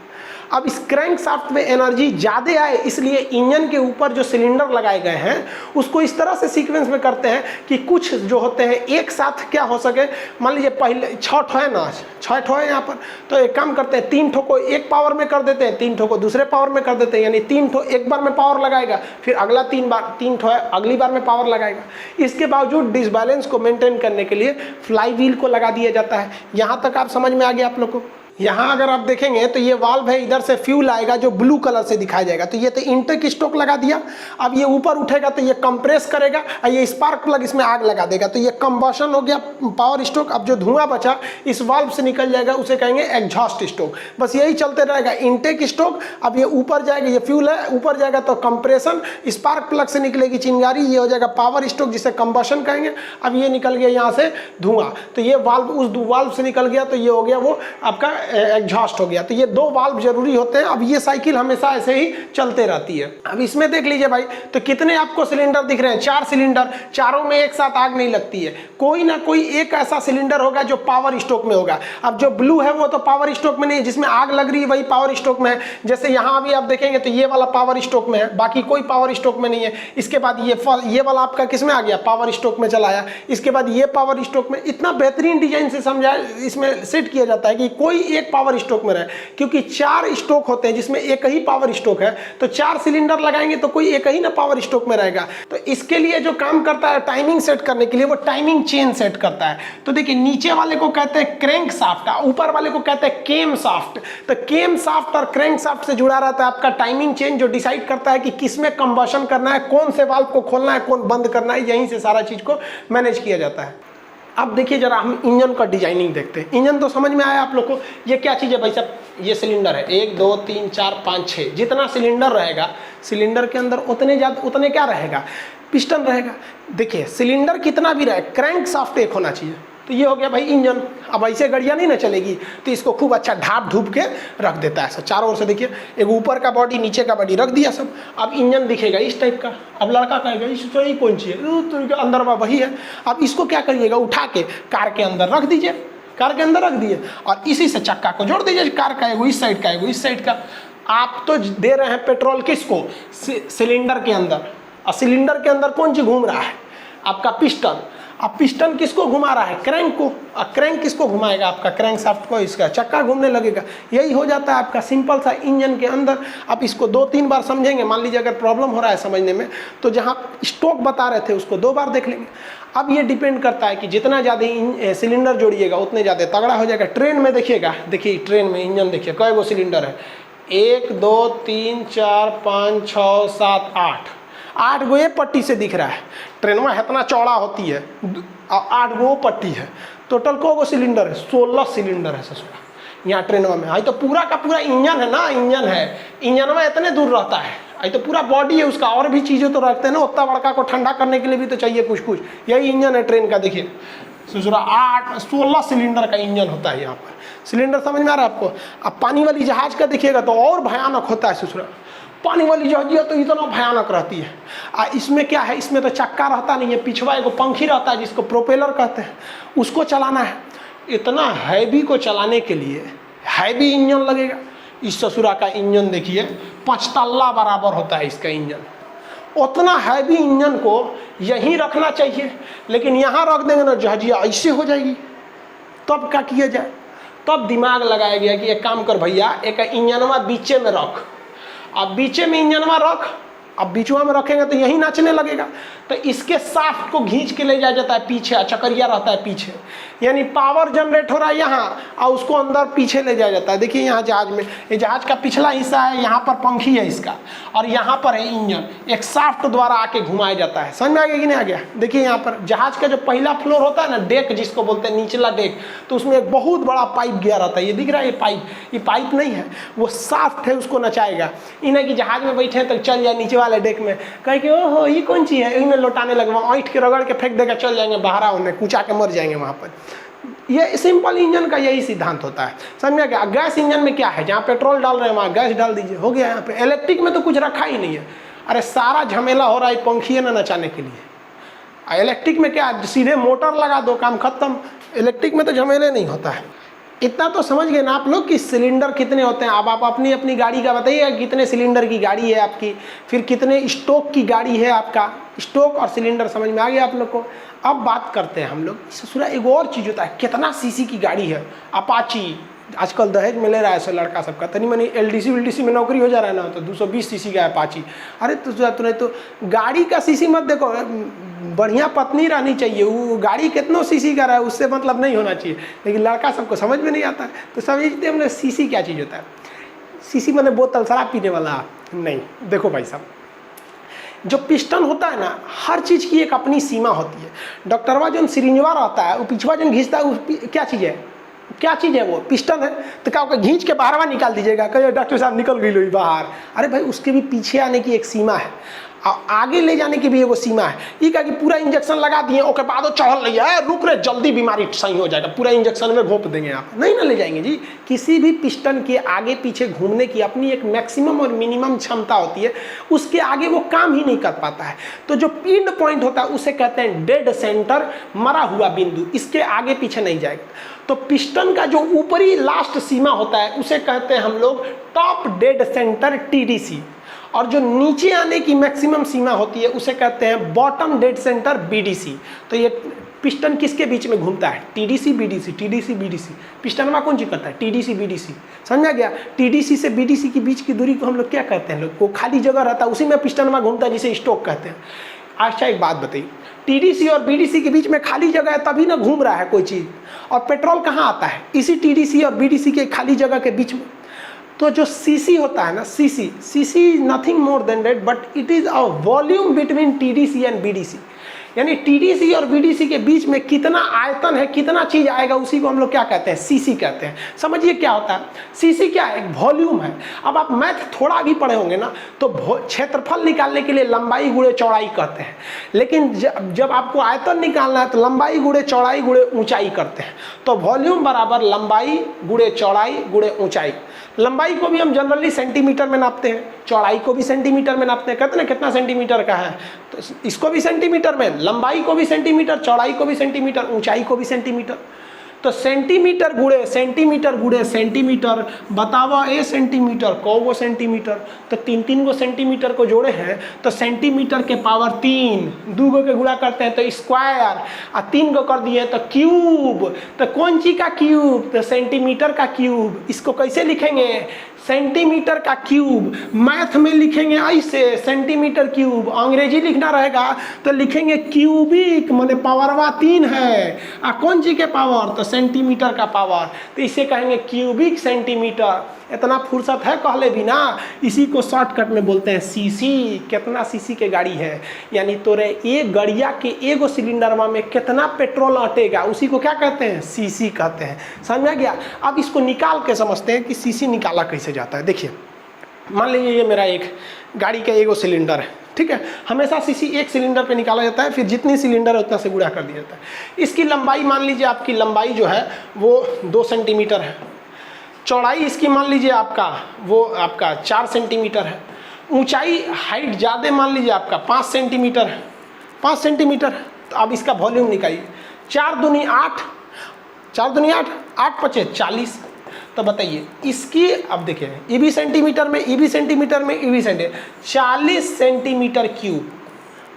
अब इस क्रैंक शाफ्ट में एनर्जी ज़्यादा आए इसलिए इंजन के ऊपर जो सिलेंडर लगाए गए हैं उसको इस तरह से सीक्वेंस में करते हैं कि कुछ जो होते हैं एक साथ क्या हो सके। मान लीजिए पहले 6 ठो है ना, 6 ठो है यहाँ पर, तो एक काम करते हैं 3 ठो को एक पावर में कर देते हैं, 3 ठो को दूसरे पावर में कर देते हैं, यानी 3 ठो एक बार में पावर लगाएगा, फिर अगला 3 ठो है अगली बार में पावर लगाएगा। इसके बावजूद डिसबैलेंस को मेंटेन करने के लिए फ्लाई व्हील को लगा दिया जाता है। यहाँ तक आप समझ में आ गया आप लोग को? यहाँ अगर आप देखेंगे तो ये वाल्व है, इधर से फ्यूल आएगा जो ब्लू कलर से दिखाया जाएगा, तो ये तो इनटेक स्टोक लगा दिया। अब ये ऊपर उठेगा तो ये कंप्रेस करेगा और ये स्पार्क प्लग इसमें आग लगा देगा, तो ये कंबशन हो गया पावर स्टोक। अब जो धुआं बचा इस वाल्व से निकल जाएगा, उसे कहेंगे एग्जॉस्ट स्टोक। बस यही चलते रहेगा, इनटेक स्टोक। अब ये ऊपर जाएगा, ये फ्यूल है, ऊपर जाएगा तो कंप्रेशन, स्पार्क प्लग से निकलेगी चिंगारी, ये हो जाएगा पावर स्टोक जिसे कंबशन कहेंगे। अब ये निकल गया यहाँ से धुआं, तो ये वाल्व उस वाल्व से निकल गया, तो ये हो गया वो आपका एग्जॉस्ट हो गया। तो ये दो वाल्व जरूरी होते हैं। अब ये साइकिल हमेशा ऐसे ही चलते रहती है। अब इसमें देख लीजिए भाई, तो कितने आपको सिलेंडर दिख रहे हैं? 4 सिलेंडर, चारों में एक साथ आग नहीं लगती है, कोई ना कोई एक ऐसा सिलेंडर होगा जो पावर स्टोक में होगा। अब जो ब्लू है वो तो पावर स्टोक में नहीं है, जिसमें आग लग रही है वही पावर स्टोक में है। जैसे यहाँ भी आप देखेंगे तो ये वाला पावर स्टोक में है, बाकी कोई पावर स्टोक में नहीं है। इसके बाद ये वाला आपका किस में आ गया? पावर स्टोक में चला आया। इसके बाद ये पावर स्टोक में। इतना बेहतरीन डिजाइन से समझा इसमें सेट किया जाता है कि कोई एक पावर स्टोक में रहे, क्योंकि 4 स्टोक होते हैं जिसमें एक ही पावर स्टोक है, तो 4 सिलेंडर लगाएंगे तो कोई एक ही ना पावर स्टोक में रहेगा। तो इसके लिए जो काम करता है टाइमिंग सेट करने के लिए, वो टाइमिंग चेन सेट करता है। तो देखिए, नीचे वाले को कहते हैं क्रैंक शाफ्ट, ऊपर वाले को कहते हैं केम शाफ्ट। तो केम शाफ्ट और क्रैंक शाफ्ट से जुड़ा रहता है आपका टाइमिंग चेन, जो डिसाइड करता है कि किसमें कंबशन करना है, कौन से वाल्व को खोलना है, कौन बंद करना है। यहीं से सारा चीज को मैनेज किया जाता है। अब देखिए जरा हम इंजन का डिजाइनिंग देखते हैं। इंजन तो समझ में आया आप लोग को। ये क्या चीज़ है भाई साहब? ये सिलेंडर है, 1 2 3 4 5 6। जितना सिलेंडर रहेगा, सिलेंडर के अंदर उतने क्या रहेगा? पिस्टन रहेगा। देखिए, सिलेंडर कितना भी रहे, क्रैंक शाफ्ट एक होना चाहिए। तो ये हो गया भाई इंजन। अब ऐसे गाड़ियाँ नहीं ना चलेगी, तो इसको खूब अच्छा ढाप ढूप के रख देता है सब चारों ओर से। देखिए, एक ऊपर का बॉडी, नीचे का बॉडी रख दिया सब। अब इंजन दिखेगा इस टाइप का। अब लड़का कहेगा इस तो यही कौन सी है, तो अंदर वही है। अब इसको क्या करिएगा? उठा के कार के अंदर रख दीजिए, कार के अंदर रख दिए, और इसी से चक्का को जोड़ दीजिए। कार का एगो इस साइड का, एगो इस साइड का। आप तो दे रहे हैं पेट्रोल किसको? सिलेंडर के अंदर। और सिलेंडर के अंदर कौन सी घूम रहा है? आपका पिस्टन। अब पिस्टन किसको घुमा रहा है? क्रैंक को। और क्रैंक किसको घुमाएगा? आपका क्रैंक शाफ्ट को। इसका चक्का घूमने लगेगा। यही हो जाता है आपका सिंपल सा इंजन के अंदर। आप इसको 2-3 बार समझेंगे। मान लीजिए अगर प्रॉब्लम हो रहा है समझने में, तो जहाँ स्टोक बता रहे थे उसको 2 बार देख लेंगे। अब ये डिपेंड करता है कि जितना ज़्यादा सिलेंडर जोड़िएगा उतने ज़्यादा तगड़ा हो जाएगा। ट्रेन में देखिएगा, देखिए ट्रेन में इंजन देखिए कई गो सिलेंडर है? 1 2 3 4 5 6 7 8 गो ये पट्टी से दिख रहा है। ट्रेन में इतना चौड़ा होती है, 8 गो पट्टी है। टोटल को गो सिलेंडर है? 16 सिलेंडर है ससुरा यहाँ ट्रेन में। आई तो पूरा का पूरा इंजन है ना, इंजन है। इंजन में इतने दूर रहता है, आई तो पूरा बॉडी है उसका। और भी चीज़ें तो रखते हैं ना, उतना बड़का को ठंडा करने के लिए भी तो चाहिए कुछ कुछ। यही इंजन है ट्रेन का। देखिए ससुरा 16 सिलेंडर का इंजन होता है यहाँ पर। सिलेंडर समझ में आ रहा है आपको? अब पानी वाली जहाज का देखिएगा तो और भयानक होता है ससुरा। पानी वाली जहाजिया तो इतना भयानक रहती है। इसमें क्या है? इसमें तो चक्का रहता नहीं है, पिछवा एगो पंखी रहता है जिसको प्रोपेलर कहते हैं, उसको चलाना है। इतना हैवी को चलाने के लिए हैवी इंजन लगेगा। इस ससुरा का इंजन देखिए 5 तल्ला बराबर होता है इसका इंजन। उतना हैवी इंजन को यहीं रखना चाहिए, लेकिन यहाँ रख देंगे ना जहाजिया ऐसे हो जाएगी। तब क्या किया जाए? तब दिमाग लगाया गया कि एक काम कर भैया, एक इंजनवा बीचे में रख। अब बीचे में इंजनवा रख, अब बीचवा में रखेंगे तो यही नाचने लगेगा। तो इसके शाफ्ट को खींच के ले जाया जाता है पीछे, चकरिया रहता है पीछे, यानी पावर जनरेट हो रहा है यहाँ और उसको अंदर पीछे ले जाया जाता है। देखिए यहाँ जहाज में, ये जहाज का पिछला हिस्सा है, यहाँ पर पंखी है इसका, और यहाँ पर है इंजन। एक शाफ्ट द्वारा आके घुमाया जाता है। समझ में आ गया कि नहीं आ गया? देखिए यहाँ पर जहाज का जो पहला फ्लोर होता है ना, डेक जिसको बोलते हैं, निचला डेक, तो उसमें एक बहुत बड़ा पाइप गया रहता है। ये दिख रहा है? ये पाइप, ये पाइप नहीं है, वो शाफ्ट है, उसको नचाएगा। इन्हें कि जहाज में बैठे तो चल जाए नीचे वाले डेक में, कहे कि ओहो ये कौन चीज़ है, इनमें लौटाने लगे, वहाँ ऐंठ के रगड़ के फेंक देगा, चल जाएंगे बाहर, उन्हें कूचा के मर जाएंगे वहाँ पर। ये सिंपल इंजन का यही सिद्धांत होता है। समझ में क्या? गैस इंजन में क्या है? जहाँ पेट्रोल डाल रहे हैं वहाँ गैस डाल दीजिए, हो गया। यहाँ पे इलेक्ट्रिक में तो कुछ रखा ही नहीं है। अरे सारा झमेला हो रहा है पंखी है ना नचाने के लिए। इलेक्ट्रिक में क्या, सीधे मोटर लगा दो, काम खत्म। इलेक्ट्रिक में तो झमेले नहीं होता है। इतना तो समझ गए ना आप लोग कि सिलेंडर कितने होते हैं। अब आप अपनी अपनी गाड़ी का बताइए, कितने सिलेंडर की गाड़ी है आपकी, फिर कितने स्टोक की गाड़ी है आपका। स्टोक और सिलेंडर समझ में आ गया आप लोग को। अब बात करते हैं हम लोग ससुरा, एक और चीज़ होता है, कितना सीसी की गाड़ी है। अपाची आजकल दहेज में ले रहा है ऐसे लड़का सबका, तनी मनी LDC में नौकरी हो जा रहा है ना, तो 220 सीसी का अपाची। अरे तुरंत तो गाड़ी का सीसी मत देखो, बढ़िया पत्नी रहनी चाहिए, वो गाड़ी कितनों सीसी का रहा है उससे मतलब नहीं होना चाहिए, लेकिन लड़का सबको समझ में नहीं आता है। तो समझते हमने सीसी क्या चीज़ होता है। सीसी मैंने बोतल शराब पीने वाला नहीं। देखो भाई साहब, जो पिस्टन होता है ना, हर चीज़ की एक अपनी सीमा होती है। डॉक्टरवा जो सिरिंजवा रहता है, वो पिछवा जो घींचता है, वो क्या चीज़ है, क्या चीज़ है, वो पिस्टन है। तो क्या होगा, घींच के बाहरवा निकाल दीजिएगा, कहिए डॉक्टर साहब निकल गई लो बाहर। अरे भाई, उसके भी पीछे आने की एक सीमा है, आगे ले जाने की भी एगो सीमा है। ये क्या कि पूरा इंजेक्शन लगा दिए, ओके बाद चढ़ल रही है, रुक रहे, जल्दी बीमारी सही हो जाएगा, पूरा इंजेक्शन में घोंप देंगे आप, नहीं ना ले जाएंगे जी। किसी भी पिस्टन के आगे पीछे घूमने की अपनी एक मैक्सिमम और मिनिमम क्षमता होती है, उसके आगे वो काम ही नहीं कर पाता है। तो जो एंड पॉइंट होता है उसे कहते हैं डेड सेंटर, मरा हुआ बिंदु, इसके आगे पीछे नहीं जाएगा। तो पिस्टन का जो ऊपरी लास्ट सीमा होता है उसे कहते हैं हम लोग टॉप डेड सेंटर TDC, और जो नीचे आने की मैक्सिमम सीमा होती है उसे कहते हैं बॉटम डेड सेंटर BDC। तो ये पिस्टन किसके बीच में घूमता है, TDC BDC। पिस्टन में कौन चीज करता है, TDC BDC, समझा गया। TDC से BDC के बीच की दूरी को हम लोग क्या कहते हैं, लोग को खाली जगह रहता है उसी में पिस्टन में घूमता है, जिसे स्टोक कहते हैं। अच्छा एक बात बताइए, TDC और BDC के बीच में खाली जगह है तभी ना घूम रहा है कोई चीज़, और पेट्रोल कहाँ आता है, इसी TDC और BDC के खाली जगह के बीच में। तो जो CC होता है ना, CC is nothing more than that, but it is a volume between TDC and BDC। यानी TDC और BDC के बीच में कितना आयतन है, कितना चीज आएगा, उसी को हम लोग क्या कहते हैं, CC कहते हैं। समझिए क्या होता है, CC क्या है, एक वॉल्यूम है। अब आप मैथ थोड़ा भी पढ़े होंगे ना, तो क्षेत्रफल निकालने के लिए लंबाई गुणे चौड़ाई कहते हैं, लेकिन जब आपको आयतन निकालना है तो लंबाई गुणे चौड़ाई गुणे ऊंचाई करते हैं। तो वॉल्यूम बराबर लंबाई गुणे चौड़ाई गुणे ऊंचाई। लंबाई को भी हम जनरली सेंटीमीटर में नापते हैं, चौड़ाई को भी सेंटीमीटर में नापते हैं, कहते हैं कितना सेंटीमीटर का है, तो इसको भी सेंटीमीटर में, लंबाई को भी सेंटीमीटर, चौड़ाई को भी सेंटीमीटर, ऊंचाई को भी सेंटीमीटर। तो सेंटीमीटर गुणे सेंटीमीटर, बतावा ए सेंटीमीटर को सेंटीमीटर, तो तीन गो सेंटीमीटर को जोड़े हैं तो सेंटीमीटर के पावर 3, 2 गो के गुणा करते हैं तो स्क्वायर, और 3 गो कर दिए तो क्यूब। तो कौन सी का क्यूब, तो सेंटीमीटर का क्यूब। इसको कैसे लिखेंगे, सेंटीमीटर का क्यूब। मैथ में लिखेंगे ऐसे, सेंटीमीटर क्यूब। अंग्रेजी लिखना रहेगा तो लिखेंगे क्यूबिक, माने पावरवा 3 है, और कौन सी के पावर, तो सेंटीमीटर का पावर, तो इसे कहेंगे क्यूबिक सेंटीमीटर। इतना फुर्सत है कहले बिना, इसी को शॉर्टकट में बोलते हैं CC। कितना CC के गाड़ी है, यानी तोरे एक गड़िया के एगो सिलेंडरवा में कितना पेट्रोल अटेगा, उसी को क्या कहते हैं, CC कहते हैं। समझ गया। अब इसको निकाल के समझते हैं कि CC निकाला कैसे जाता है। देखिए, मान लीजिए ये मेरा एक गाड़ी का एगो सिलेंडर है, ठीक है। हमेशा CC एक सिलेंडर पे निकाला जाता है, फिर जितनी सिलेंडर है उतना से गुणा कर दिया जाता है। इसकी लंबाई मान लीजिए, आपकी लंबाई जो है वो 2 सेंटीमीटर है, चौड़ाई इसकी मान लीजिए आपका वो आपका 4 सेंटीमीटर है, ऊंचाई हाइट ज़्यादा मान लीजिए आपका 5 सेंटीमीटर है, 5 सेंटीमीटर। तो अब इसका वॉल्यूम निकालिए, 4 दूनी 8, 4 दूनी 8, 8 पचे 40। तो बताइए इसकी, अब देखिए ये भी सेंटीमीटर में, ये भी सेंटीमीटर में, ये भी सेंटीमीटर, 40 सेंटीमीटर क्यूब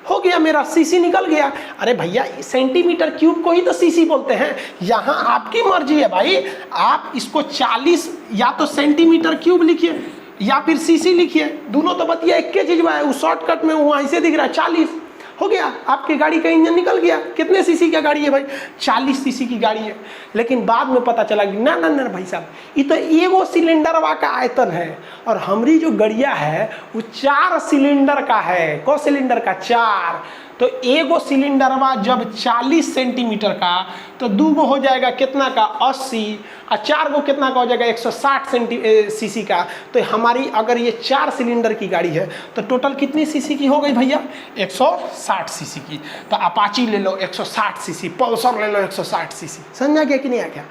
हो गया मेरा, CC निकल गया। अरे भैया, सेंटीमीटर क्यूब को ही तो CC बोलते हैं। यहाँ आपकी मर्जी है भाई, आप इसको 40 या तो सेंटीमीटर क्यूब लिखिए या फिर CC लिखिए, दोनों तो बतिया एक चीज है। उस शॉर्टकट में वहाँ ऐसे दिख रहा है 40, हो गया, आपकी गाड़ी का इंजन निकल गया। कितने CC का गाड़ी है भाई, 40 CC की गाड़ी है। लेकिन बाद में पता चला कि ना ना ना भाई साहब, ये तो एगो सिलेंडरवा का आयतन है, और हमारी जो गड़िया है वो 4 सिलेंडर का है। कौ सिलेंडर का, 4। तो एगो सिलेंडरवा जब 40 सेंटीमीटर का, तो 2 गो हो जाएगा कितना का, 80, और 4 गो कितना का हो जाएगा, 160 CC का। तो हमारी अगर ये 4 सिलेंडर की गाड़ी है तो टोटल कितनी CC की हो गई भैया, 160 CC की। तो अपाची ले लो 160 CC, पल्सर ले लो 160 CC। समझा गया कि नहीं आ गया।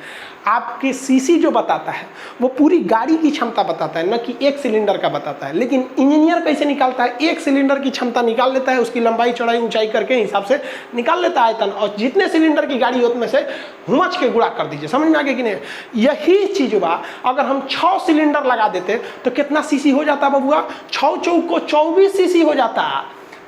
आपके CC जो बताता है वो पूरी गाड़ी की क्षमता बताता है, न कि एक सिलेंडर का बताता है। लेकिन इंजीनियर कैसे निकालता है, एक सिलेंडर की क्षमता निकाल लेता है, उसकी लंबाई चौड़ाई ऊंचाई करके हिसाब से निकाल लेता है आयतन, और जितने सिलेंडर की गाड़ी होती में से हुमच के गुणा कर दीजिए। समझ में आ गया कि नहीं। यही चीज बा, अगर हम 6 सिलेंडर लगा देते तो कितना CC हो जाता बबुआ, 6 चौक को 24 CC हो जाता।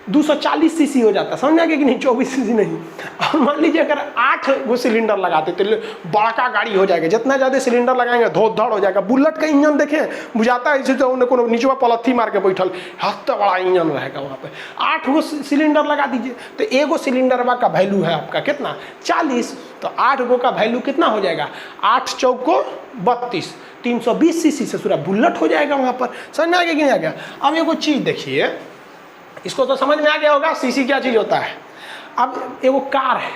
240 सीसी हो जाता, समझ में आ गया कि नहीं, 24 सीसी नहीं। और मान लीजिए अगर 8 वो सिलेंडर लगाते तो बड़का गाड़ी हो जाएगा, जितना ज़्यादा सिलेंडर लगाएंगे धोध धड़ हो जाएगा। बुलेट का इंजन देखें, बुझाता है जैसे उन्हें कोनो नीचवा पलथी मार के बैठल, हत्ता बड़ा इंजन रहेगा वहाँ पे। 8 गो सिलेंडर लगा दीजिए तो एगो सिलेंडरवा का वैल्यू है आपका कितना, 40, तो 8 गो का वैल्यू कितना हो जाएगा, 8 चौको 32, 320 सीसी से पूरा बुलेट हो जाएगा वहाँ पर। समझ में आ गया कि नहीं आ गया। अब एगो चीज़ देखिए, इसको तो समझ में आ गया होगा सीसी क्या चीज़ होता है। अब एगो कार है,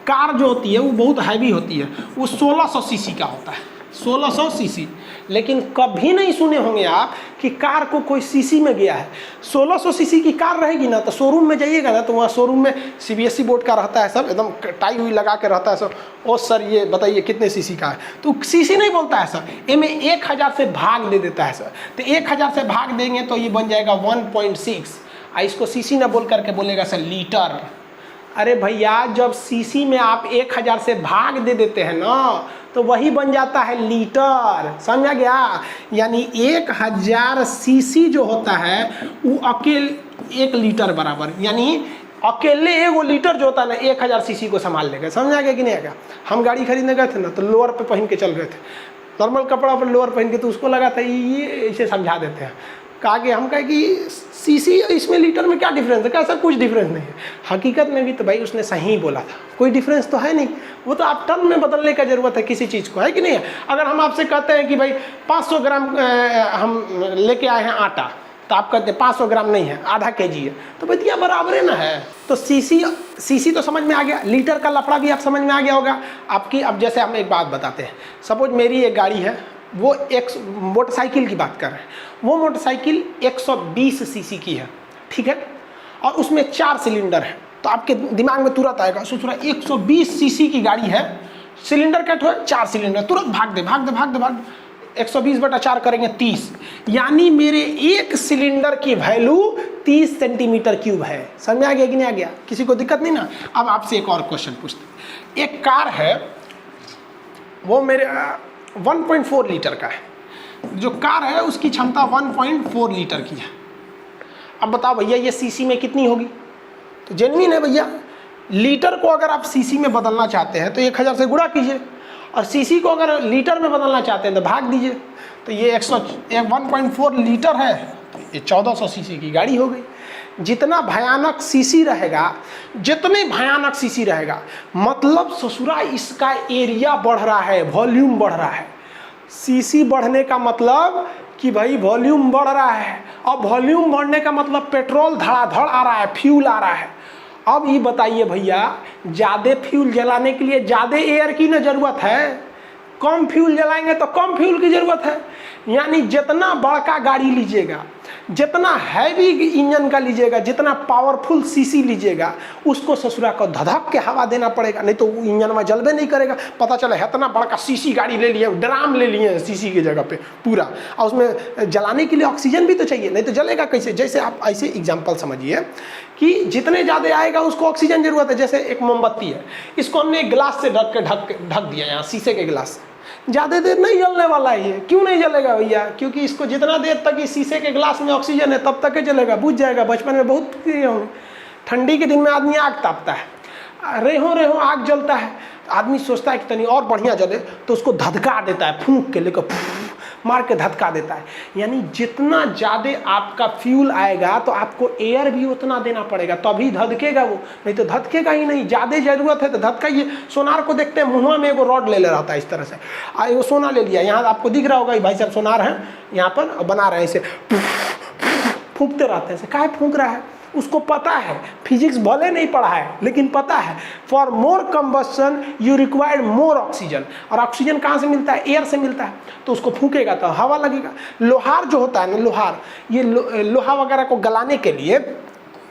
कार जो होती है वो बहुत हैवी होती है, वो 1600 सीसी का होता है, 1600 सीसी। लेकिन कभी नहीं सुने होंगे आप कि कार को कोई सीसी में गया है। 1600 सीसी की कार रहेगी ना तो शोरूम में जाइएगा ना तो वहाँ शोरूम में CBSE बोर्ड का रहता है, सब एकदम टाई हुई लगा के रहता है सब। ओ सर ये बताइए कितने सीसी का है, तो सीसी नहीं बोलता है सर, इनमें 1000 से भाग दे देता है सर। तो 1000 से भाग देंगे तो ये बन जाएगा 1.6, इसको सीसी ना बोल करके बोलेगा सर लीटर। अरे भैया जब सीसी में आप 1000 से भाग दे देते हैं ना तो वही बन जाता है लीटर, समझा गया। यानी 1000 सीसी जो होता है वो अकेले 1 लीटर बराबर, यानी अकेले एगो लीटर जो होता है ना 1000 सीसी को संभाल लेगा। समझा गया कि नहीं आएगा। हम गाड़ी खरीदने गए थे ना तो लोअर पे पहन के चल रहे थे, नॉर्मल कपड़ा पर लोअर पहन के, तो उसको लगा था ये इसे समझा देते हैं। कहा कि हम कहे कि सीसी इसमें लीटर में क्या डिफरेंस है, क्या सर कुछ डिफरेंस नहीं है। हकीकत में भी तो भाई उसने सही बोला था, कोई डिफरेंस तो है नहीं, वो तो आप टर्म में बदलने का ज़रूरत है किसी चीज़ को, है कि नहीं है। अगर हम आपसे कहते हैं कि भाई 500 ग्राम हम लेके आए हैं आटा, तो आप कहते हैं 500 ग्राम नहीं है, आधा केजी है, तो भैया बराबर है ना है। तो सीसी तो समझ में आ गया, लीटर का लफड़ा भी आप समझ में आ गया होगा आपकी। अब जैसे हम एक बात बताते हैं, सपोज मेरी एक गाड़ी है, वो एक मोटरसाइकिल की बात कर रहे हैं, वो मोटरसाइकिल 120 सीसी की है, ठीक है, और उसमें 4 सिलेंडर है। तो आपके दिमाग में तुरंत आएगा सोच रहा 120 सीसी की गाड़ी है, सिलेंडर कट हो 4 सिलेंडर, तुरंत भाग दे 120/4 करेंगे 30, यानी मेरे एक सिलेंडर की वैल्यू 30 सेंटीमीटर क्यूब है। समझ में आ गया कि नहीं आ गया, किसी को दिक्कत नहीं ना। अब आपसे एक और क्वेश्चन पूछते, एक कार है वो मेरे 1.4 लीटर का है, जो कार है उसकी क्षमता 1.4 लीटर की है। अब बताओ भैया ये सीसी में कितनी होगी, तो जेन्युइन है भैया। लीटर को अगर आप सीसी में बदलना चाहते हैं तो 1000 से गुणा कीजिए, और सीसी को अगर लीटर में बदलना चाहते हैं तो भाग दीजिए। तो ये 1.4 लीटर है, तो ये 1400 सीसी की गाड़ी हो गई। जितना भयानक सीसी रहेगा, जितने भयानक सीसी रहेगा, मतलब ससुरा इसका एरिया बढ़ रहा है, वॉल्यूम बढ़ रहा है। सीसी बढ़ने का मतलब कि भाई वॉल्यूम बढ़ रहा है, अब वॉल्यूम बढ़ने का मतलब पेट्रोल धड़ाधड़ आ रहा है, फ्यूल आ रहा है। अब ये बताइए भैया, ज़्यादा फ्यूल जलाने के लिए ज़्यादा एयर की ना ज़रूरत है, कम फ्यूल जलाएंगे तो कम फ्यूल की ज़रूरत है। यानी जितना बड़का गाड़ी लीजिएगा, जितना हैवी इंजन का लीजिएगा, जितना पावरफुल सीसी लीजिएगा, उसको ससुरा को धधक के हवा देना पड़ेगा, नहीं तो वो इंजन में जलबे नहीं करेगा। पता चला इतना बड़का सीसी गाड़ी ले लिए, ड्राम ले लिए सीसी की जगह पे पूरा, और उसमें जलाने के लिए ऑक्सीजन भी तो चाहिए, नहीं तो जलेगा कैसे। जैसे आप ऐसे एग्जाम्पल समझिए कि जितने ज़्यादा आएगा उसको ऑक्सीजन जरूरत है। जैसे एक मोमबत्ती है, इसको हमने एक गिलास से ढक दिया, यहाँ शीशे के गिलास से, ज़्यादा देर नहीं जलने वाला है ये। क्यों नहीं जलेगा भैया, क्योंकि इसको जितना देर तक इस शीशे के गिलास में ऑक्सीजन है तब तक ही जलेगा, बुझ जाएगा। बचपन में बहुत किए होंगे, ठंडी के दिन में आदमी आग तापता है, रेहो आग जलता है, आदमी सोचता है कि तनी और बढ़िया जले, तो उसको धधका देता है, फूंक के लेकर मार के धधका देता है। यानी जितना ज़्यादा आपका फ्यूल आएगा तो आपको एयर भी उतना देना पड़ेगा, तभी धधकेगा वो, नहीं तो धधकेगा ही नहीं। ज़्यादा ज़रूरत है तो धधकाइए। सोनार को देखते हैं, मुँह में एगो रॉड ले रहता है इस तरह से, एगो सोना ले लिया, यहाँ आपको दिख रहा होगा भाई साहब सोनार है, यहाँ पर बना रहे हैं, इसे फूंकते रहते हैं। काहे फूंक रहा है, उसको पता है, फिजिक्स भले नहीं पढ़ा है लेकिन पता है, for more combustion you required more oxygen. और ऑक्सीजन कहाँ से मिलता है, एयर से मिलता है, तो उसको फूंकेगा तो हवा लगेगा। लोहार जो होता है ना, लोहार, ये लोहा वगैरह को गलाने के लिए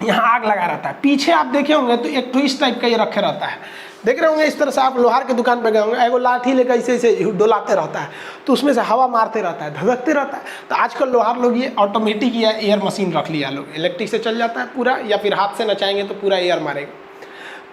यहाँ आग लगा रहता है। पीछे आप देखे होंगे तो एक तो इस टाइप का ये रखे रहता है, देख रहे होंगे इस तरह से। आप लोहार की दुकान पर गए होंगे, एगो लाठी लेकर ऐसे ऐसे डोलाते रहता है, तो उसमें से हवा मारते रहता है, धधकते रहता है। तो आजकल लोहार लोग ये ऑटोमेटिक या एयर मशीन रख लिया लोग, इलेक्ट्रिक से चल जाता है पूरा, या फिर हाथ से नचाएंगे तो पूरा एयर मारेगा।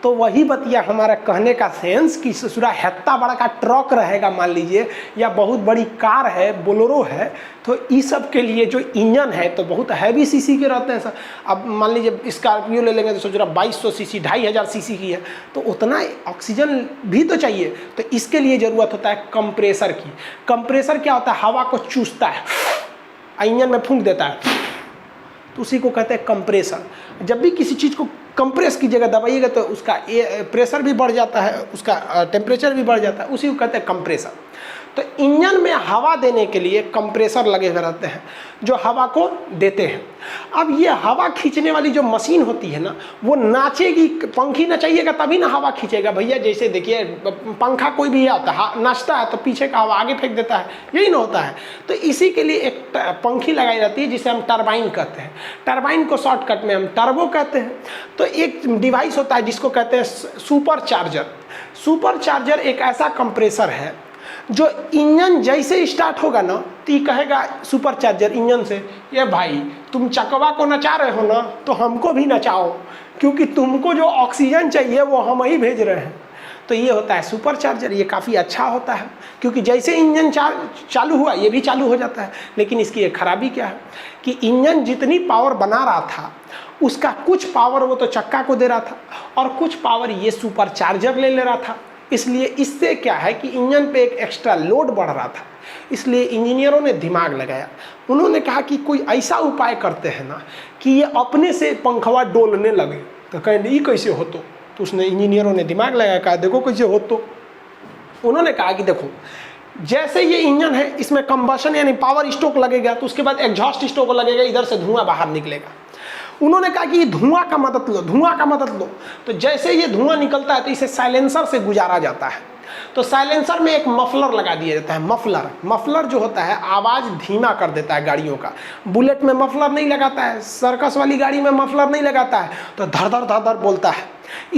तो वही बतिया हमारा कहने का सेंस कि ससुरा हेत्ता बड़ा का ट्रक रहेगा मान लीजिए, या बहुत बड़ी कार है, बोलेरो है, तो इस सब के लिए जो इंजन है तो बहुत हैवी सीसी के रहते हैं सर। अब मान लीजिए स्कॉर्पियो ले लेंगे तो ससुरा 2200 सीसी 2500 सीसी की है, तो उतना ऑक्सीजन भी तो चाहिए। तो इसके लिए ज़रूरत होता है कंप्रेसर की। कंप्रेसर क्या होता है? हवा को चूसता है, इंजन में फूंक देता है, तो उसी को कहते हैं कंप्रेसर। जब भी किसी चीज़ को कंप्रेस की जगह दबाइएगा तो उसका प्रेशर भी बढ़ जाता है, उसका टेम्परेचर भी बढ़ जाता है, उसी को कहते हैं कंप्रेसर। तो इंजन में हवा देने के लिए कंप्रेसर लगे हुए रहते हैं जो हवा को देते हैं। अब ये हवा खींचने वाली जो मशीन होती है ना, वो नाचेगी, पंखी नचाइएगा तभी ना हवा खींचेगा भैया। जैसे देखिए पंखा कोई भी आता है, नाचता है तो पीछे का हवा आगे फेंक देता है, यही ना होता है। तो इसी के लिए एक पंखी लगाई जाती है जिसे हम टरबाइन कहते हैं। टरबाइन को शॉर्टकट में हम टर्बो कहते हैं। तो एक डिवाइस होता है जिसको कहते हैं सुपर चार्जर। सुपर चार्जर एक ऐसा कंप्रेसर है जो इंजन जैसे स्टार्ट होगा ना तो ये कहेगा सुपर चार्जर इंजन से, ये भाई तुम चकवा को नचा रहे हो ना, तो हमको भी नचाओ, क्योंकि तुमको जो ऑक्सीजन चाहिए वो हम ही भेज रहे हैं। तो ये होता है सुपर चार्जर। ये काफ़ी अच्छा होता है क्योंकि जैसे इंजन चालू हुआ ये भी चालू हो जाता है। लेकिन इसकी एक खराबी क्या है कि इंजन जितनी पावर बना रहा था उसका कुछ पावर वो तो चक्का को दे रहा था और कुछ पावर ये सुपर चार्जर ले रहा था। इसलिए इससे क्या है कि इंजन पे एक एक्स्ट्रा लोड बढ़ रहा था। इसलिए इंजीनियरों ने दिमाग लगाया, उन्होंने कहा कि कोई ऐसा उपाय करते हैं ना कि ये अपने से पंखवा डोलने लगे। तो कहें ये कैसे हो? तो उसने इंजीनियरों ने दिमाग लगाया, कहा देखो कैसे हो। तो उन्होंने कहा कि देखो जैसे ये इंजन है इसमें कंबशन यानी पावर स्ट्रोक लगेगा तो उसके बाद एग्जॉस्ट स्ट्रोक लगेगा, इधर से धुआं बाहर निकलेगा। उन्होंने कहा कि धुआं का मदद लो, धुआं का मदद लो। तो जैसे ये धुआं निकलता है तो इसे साइलेंसर से गुजारा जाता है। तो साइलेंसर में एक मफलर लगा दिया जाता है। मफलर जो होता है आवाज़ धीमा कर देता है गाड़ियों का। बुलेट में मफलर नहीं लगाता है, सर्कस वाली गाड़ी में मफलर नहीं लगाता है, तो धड़ धड़ बोलता है।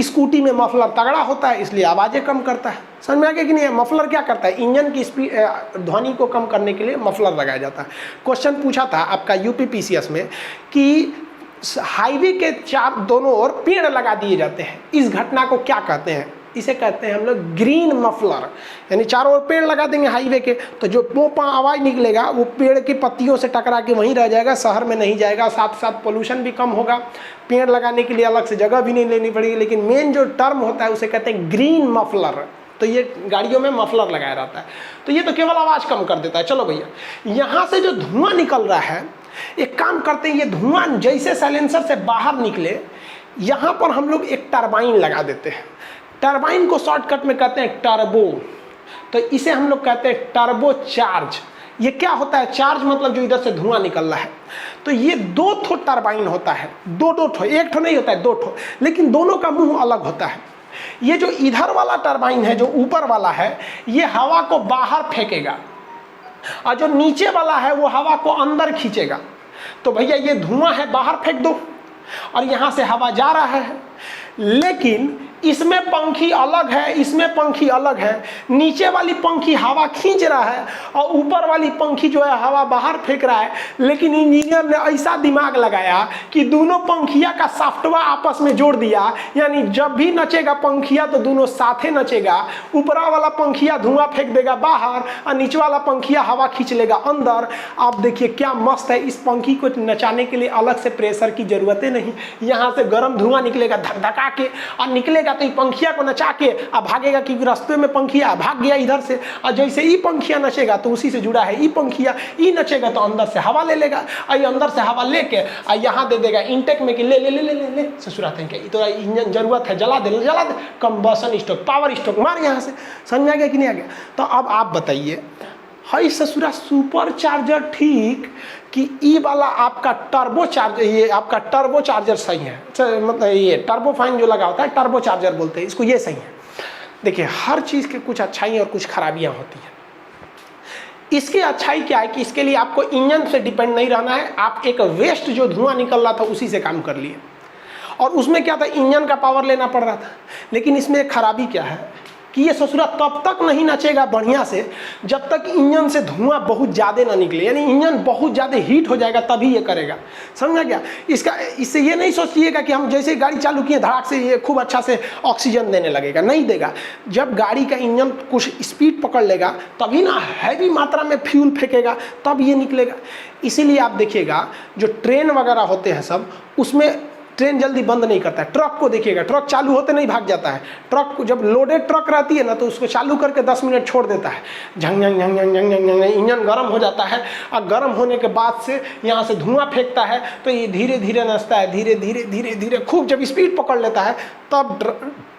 स्कूटी में मफलर तगड़ा होता है इसलिए आवाज़ें कम करता है। समझ में आ गया कि नहीं? मफलर क्या करता है? इंजन की स्पीड ध्वनि को कम करने के लिए मफलर लगाया जाता है। क्वेश्चन पूछा था आपका यूपीपीसीएस में कि हाईवे के दोनों ओर पेड़ लगा दिए जाते हैं, इस घटना को क्या कहते हैं? इसे कहते हैं हम लोग ग्रीन मफलर। यानी चारों ओर पेड़ लगा देंगे हाईवे के, तो जो पोपा आवाज़ निकलेगा वो पेड़ की पत्तियों से टकरा के वहीं रह जाएगा, शहर में नहीं जाएगा। साथ साथ पोल्यूशन भी कम होगा, पेड़ लगाने के लिए अलग से जगह भी नहीं लेनी पड़ेगी। लेकिन मेन जो टर्म होता है उसे कहते हैं ग्रीन मफलर। तो ये गाड़ियों में मफलर लगाया रहता है। तो ये तो केवल आवाज़ कम कर देता है। चलो भैया, यहाँ से जो धुआं निकल रहा है, एक काम करते हैं, ये धुआं जैसे साइलेंसर से बाहर निकले यहाँ पर हम लोग एक टरबाइन लगा देते हैं। टरबाइन को शॉर्टकट में कहते हैं टर्बो। तो इसे हम लोग कहते हैं टर्बो चार्ज। ये क्या होता है? चार्ज मतलब जो इधर से धुआं निकल रहा है। तो ये 2 ठो टरबाइन होता है, 2 ठो, एक ठो नहीं होता है, 2 ठो, लेकिन दोनों का मुंह अलग होता है। ये जो इधर वाला टरबाइन है, जो ऊपर वाला है, ये हवा को बाहर फेंकेगा और जो नीचे वाला है वो हवा को अंदर खींचेगा। तो भैया ये धुआं है, बाहर फेंक दो और यहाँ से हवा जा रहा है। लेकिन इसमें पंखी अलग है, इसमें पंखी अलग है। नीचे वाली पंखी हवा खींच रहा है और ऊपर वाली पंखी जो है हवा बाहर फेंक रहा है। लेकिन इंजीनियर ने ऐसा दिमाग लगाया कि दोनों पंखिया का सॉफ्टवेयर आपस में जोड़ दिया, यानी जब भी नचेगा पंखिया तो दोनों साथे नचेगा। ऊपरा वाला पंखिया धुआं फेंक देगा बाहर और नीचे वाला पंखिया हवा खींच लेगा अंदर। आप देखिए क्या मस्त है। इस पंखी को नचाने के लिए अलग से प्रेशर की जरूरत नहीं। यहाँ से गर्म धुआं निकलेगा धक-धका के और निकलेगा तो ये पंखिया को नचा के अब भागेगा, क्योंकि रास्ते में पंखिया भाग गया इधर से। और जैसे ही पंखिया नचेगा तो उसी से जुड़ा है, ई पंखिया ई नचेगा तो अंदर से हवा ले लेगा और ये अंदर से हवा लेके और यहाँ दे देगा इनटेक में कि ले ले ले ले ले ले ससुराते हैं, तो इंजन जरूरत है, जला दे कंबशन स्ट्रोक, पावर स्ट्रोक मार यहाँ से। समझ में आ गया कि नहीं आ गया? तो अब आप बताइए, हाई ससुरा सुपर चार्जर ठीक कि ई वाला आपका टर्बो चार्जर, ये आपका टर्बो चार्जर सही है? मतलब ये टर्बो फाइन जो लगा होता है टर्बो चार्जर बोलते हैं इसको, ये सही है। देखिए हर चीज़ के कुछ अच्छाई और कुछ खराबियां होती हैं। इसकी अच्छाई क्या है कि इसके लिए आपको इंजन से डिपेंड नहीं रहना है। आप एक वेस्ट जो धुआं निकल रहा था उसी से काम कर लिए, और उसमें क्या था, इंजन का पावर लेना पड़ रहा था। लेकिन इसमें एक खराबी क्या है कि ये ससुरा तब तक नहीं नचेगा बढ़िया से जब तक इंजन से धुआं बहुत ज़्यादा ना निकले, यानी इंजन बहुत ज़्यादा हीट हो जाएगा तभी ये करेगा। समझा क्या? इससे ये नहीं सोचिएगा कि हम जैसे गाड़ी चालू किए धड़ाक से ये खूब अच्छा से ऑक्सीजन देने लगेगा, नहीं देगा। जब गाड़ी का इंजन कुछ स्पीड पकड़ लेगा तभी ना हैवी मात्रा में फ्यूल फेंकेगा, तब ये निकलेगा। इसीलिए आप देखिएगा जो ट्रेन वगैरह होते हैं सब, उसमें ट्रेन जल्दी बंद नहीं करता है। ट्रक को देखिएगा, ट्रक चालू होते नहीं भाग जाता है। ट्रक को जब लोडेड ट्रक रहती है ना तो उसको चालू करके 10 मिनट छोड़ देता है, झंग झंग झंग झंग झंग झंग, इंजन गर्म हो जाता है और गर्म होने के बाद से यहाँ से धुआं फेंकता है तो ये धीरे धीरे नचता है, धीरे धीरे धीरे धीरे खूब जब स्पीड पकड़ लेता है तब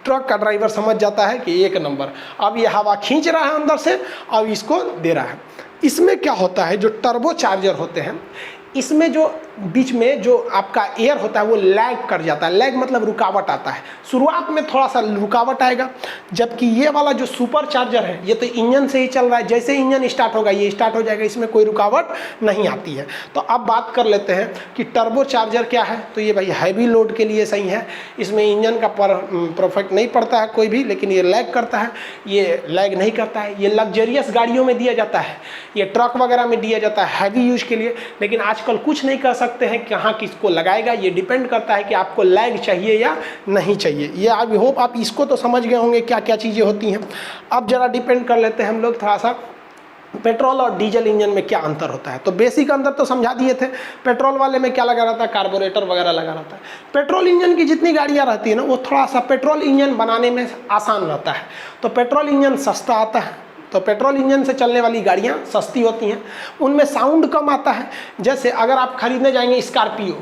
ट्रक का ड्राइवर समझ जाता है कि एक नंबर, अब ये हवा खींच रहा है अंदर से, अब इसको दे रहा है। इसमें क्या होता है, जो टर्बो चार्जर होते हैं इसमें जो बीच में जो आपका एयर होता है वो लैग कर जाता है। लैग मतलब रुकावट आता है, शुरुआत में थोड़ा सा रुकावट आएगा। जबकि ये वाला जो सुपर चार्जर है ये तो इंजन से ही चल रहा है, जैसे इंजन स्टार्ट होगा ये स्टार्ट हो जाएगा, इसमें कोई रुकावट नहीं आती है। तो अब बात कर लेते हैं कि टर्बो चार्जर क्या है। तो ये भाई हैवी लोड के लिए सही है, इसमें इंजन का परफेक्ट नहीं पड़ता है कोई भी, लेकिन ये लैग करता है, ये लैग नहीं करता है। ये लग्जरियस गाड़ियों में दिया जाता है, ये ट्रक वगैरह में दिया जाता है हैवी यूज के लिए। लेकिन आजकल कुछ नहीं कर सकते हैं कहाँ किसको लगाएगा, ये डिपेंड करता है कि आपको लैग चाहिए या नहीं चाहिए। ये आई होप आप इसको तो समझ गए होंगे क्या क्या चीज़ें होती हैं। अब जरा डिपेंड कर लेते हैं हम लोग थोड़ा सा पेट्रोल और डीजल इंजन में क्या अंतर होता है। तो बेसिक अंतर तो समझा दिए थे। पेट्रोल वाले में क्या लगा रहता है, कार्बोरेटर वगैरह लगा रहता है। पेट्रोल इंजन की जितनी गाड़ियाँ रहती है ना वो थोड़ा सा पेट्रोल इंजन बनाने में आसान रहता है, तो पेट्रोल इंजन सस्ता आता है। तो पेट्रोल इंजन से चलने वाली गाड़ियाँ सस्ती होती हैं, उनमें साउंड कम आता है। जैसे अगर आप खरीदने जाएंगे स्कॉर्पियो,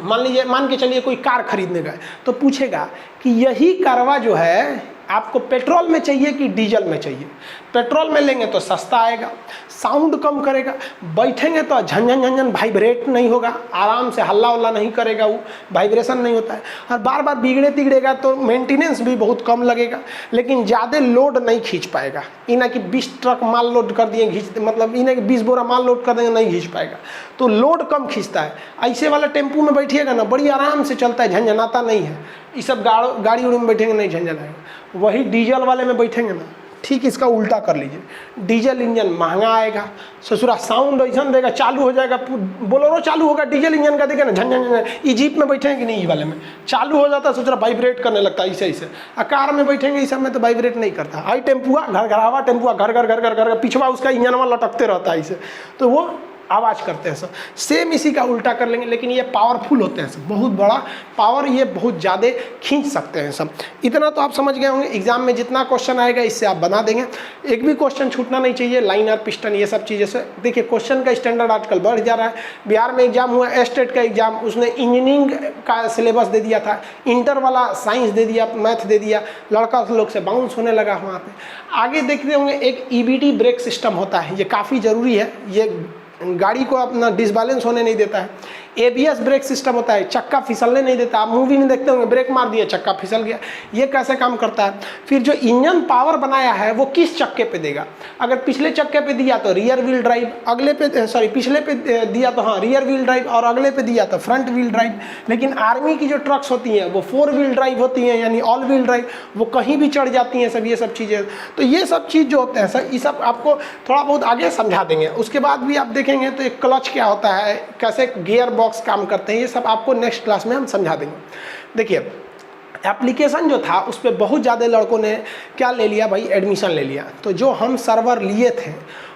मान के चलिए कोई कार खरीदने गए तो पूछेगा कि यही कारवा जो है आपको पेट्रोल में चाहिए कि डीजल में चाहिए। पेट्रोल में लेंगे तो सस्ता आएगा, साउंड कम करेगा, बैठेंगे तो झंझन झंझन वाइब्रेट नहीं होगा, आराम से हल्ला वल्ला नहीं करेगा, वो वाइब्रेशन नहीं होता है। और बार बार बिगड़े तिगड़ेगा तो मेंटेनेंस भी बहुत कम लगेगा, लेकिन ज़्यादा लोड नहीं खींच पाएगा। इना कि 20 ट्रक माल लोड कर दिए मतलब इन्हें कि 20 बोरा माल लोड कर देंगे, नहीं खींच पाएगा, तो लोड कम खींचता है। ऐसे वाला टेम्पू में बैठिएगा ना बड़ी आराम से चलता है, झंझनाता नहीं है। ये सब गाड़ी उड़ी में बैठेंगे नहीं झंझनाएगा। वही डीजल वाले में बैठेंगे ना ठीक इसका उल्टा कर लीजिए, डीजल इंजन महंगा आएगा, ससुरा साउंड ऐसा देगा, चालू हो जाएगा, बोलेरो चालू होगा डीजल इंजन का, देखे ना झंझन। ई जीप में बैठेंगे कि नहीं, ई वाले में चालू हो जाता है, ससुरा वाइब्रेट करने लगता है ऐसे। कार में बैठेंगे इस सब में तो वाइब्रेट नहीं करता। आई टेम्पुआ घर घरावा टेम्पुआ घर घर घर घर घर पिछवा उसका इंजन लटकते रहता है ऐसे, तो वो आवाज़ करते हैं सब। सेम इसी का उल्टा कर लेंगे, लेकिन ये पावरफुल होते हैं सब, बहुत बड़ा पावर ये बहुत ज़्यादा खींच सकते हैं सब। इतना तो आप समझ गए होंगे। एग्जाम में जितना क्वेश्चन आएगा इससे आप बना देंगे, एक भी क्वेश्चन छूटना नहीं चाहिए। लाइनर पिस्टन ये सब चीज़ें से देखिए क्वेश्चन का स्टैंडर्ड आजकल बढ़ जा रहा है। बिहार में एग्जाम हुआ स्टेट का एग्जाम, उसने इंजीनियरिंग का सिलेबस दे दिया था, इंटर वाला साइंस दे दिया, मैथ दे दिया, लड़का लोग से बाउंस होने लगा वहाँ पे। आगे देखते होंगे एक EBD ब्रेक सिस्टम होता है, ये काफ़ी ज़रूरी है, ये गाड़ी को अपना डिसबैलेंस होने नहीं देता है। ABS ब्रेक सिस्टम होता है, चक्का फिसलने नहीं देता। आप मूवी में देखते होंगे ब्रेक मार दिया चक्का फिसल गया, ये कैसे काम करता है। फिर जो इंजन पावर बनाया है वो किस चक्के पे देगा, अगर पिछले चक्के पे दिया तो रियर व्हील ड्राइव, अगले पे पिछले पे दिया तो हाँ रियर व्हील ड्राइव, और अगले पे दिया तो फ्रंट व्हील ड्राइव। लेकिन आर्मी की जो ट्रक्स होती हैं वो 4 व्हील ड्राइव होती हैं, यानी ऑल व्हील ड्राइव, वो कहीं भी चढ़ जाती हैं सब, ये सब चीज़ें। तो ये सब चीज़ जो होते हैं सर, ये सब आपको थोड़ा बहुत आगे समझा देंगे। उसके बाद भी आप देखेंगे तो एक क्लच क्या होता है, कैसे गियर बॉक्स काम करते हैं, ये सब आपको नेक्स्ट क्लास में हम समझा देंगे। देखिए एप्लीकेशन जो था उस पर बहुत ज़्यादा लड़कों ने क्या ले लिया भाई, एडमिशन ले लिया। तो जो हम सर्वर लिए थे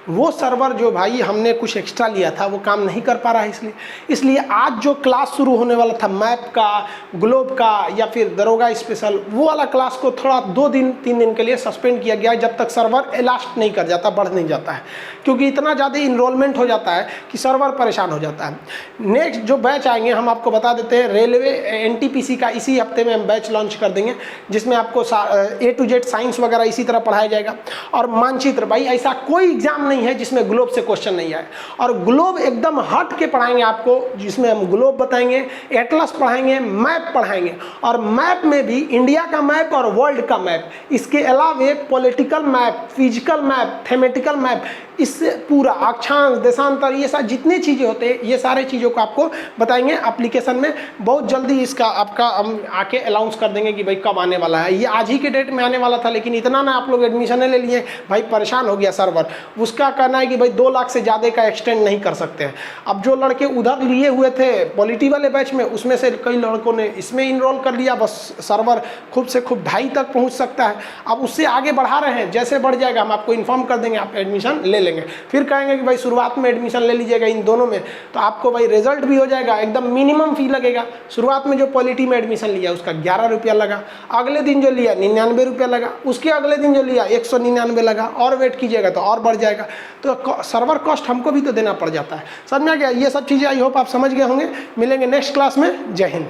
वो सर्वर जो भाई हमने कुछ एक्स्ट्रा लिया था वो काम नहीं कर पा रहा है, इसलिए आज जो क्लास शुरू होने वाला था मैप का, ग्लोब का या फिर दरोगा स्पेशल, वो वाला क्लास को थोड़ा 2-3 दिन के लिए सस्पेंड किया गया जब तक सर्वर एलास्ट नहीं कर जाता, बढ़ नहीं जाता है, क्योंकि इतना ज़्यादा इनरोलमेंट हो जाता है कि सर्वर परेशान हो जाता है। नेक्स्ट जो बैच आएंगे हम आपको बता देते हैं, रेलवे NTPC का इसी हफ्ते में हम बैच लॉन्च कर देंगे, जिसमें आपको A to Z साइंस वगैरह इसी तरह पढ़ाया जाएगा। और मानचित्र भाई ऐसा कोई एग्जाम नहीं है जिसमें ग्लोब से क्वेश्चन नहीं आए। और ग्लोब एकदम हट के पढ़ाएंगे आपको, जिसमें हम ग्लोब बताएंगे, एटलस पढ़ाएंगे, मैप पढ़ाएंगे। और मैप में भी इंडिया का मैप और वर्ल्ड का मैप, इसके अलावे political map, physical map, thematic map, इससे पूरा अक्षांश, देशांतर, ये सारी जितनी चीज़ें होते हैं, ये सारे चीज़ों को आपको बताएंगे एप्लीकेशन में। बहुत जल्दी इसका आपका हम आके अनाउंस कर देंगे कि भाई कब आने वाला है। ये आज ही के डेट में आने वाला था, लेकिन इतना ना आप लोग एडमिशन ले लिए भाई, परेशान हो गया सर्वर। उसका कहना है कि भाई 2 लाख से ज़्यादा का एक्सटेंड नहीं कर सकते हैं। अब जो लड़के उधर लिए हुए थे पॉलिटी वाले बैच में, उसमें से कई लड़कों ने इसमें इनरोल कर लिया। बस सर्वर खूब से खूब 2.5 तक पहुँच सकता है। अब उससे आगे बढ़ा रहे हैं, जैसे बढ़ जाएगा हम आपको इन्फॉर्म कर देंगे, आप एडमिशन ले लेंगे। फिर कहेंगे कि भाई शुरुआत में एडमिशन ले लीजिएगा इन दोनों में, तो आपको भाई रिजल्ट भी हो जाएगा। एकदम मिनिमम फी लगेगा। शुरुआत में जो पॉलिटी में एडमिशन लिया उसका 11 रुपया लगा, अगले दिन जो लिया 99 रुपया लगा, उसके अगले दिन जो लिया 199 लगा, और वेट कीजिएगा तो और बढ़ जाएगा। तो सर्वर कॉस्ट हमको भी तो देना पड़ जाता है। समझ में आ गया? ये सब चीज़ें आई होप आप समझ गए होंगे। मिलेंगे नेक्स्ट क्लास में। जय हिंद।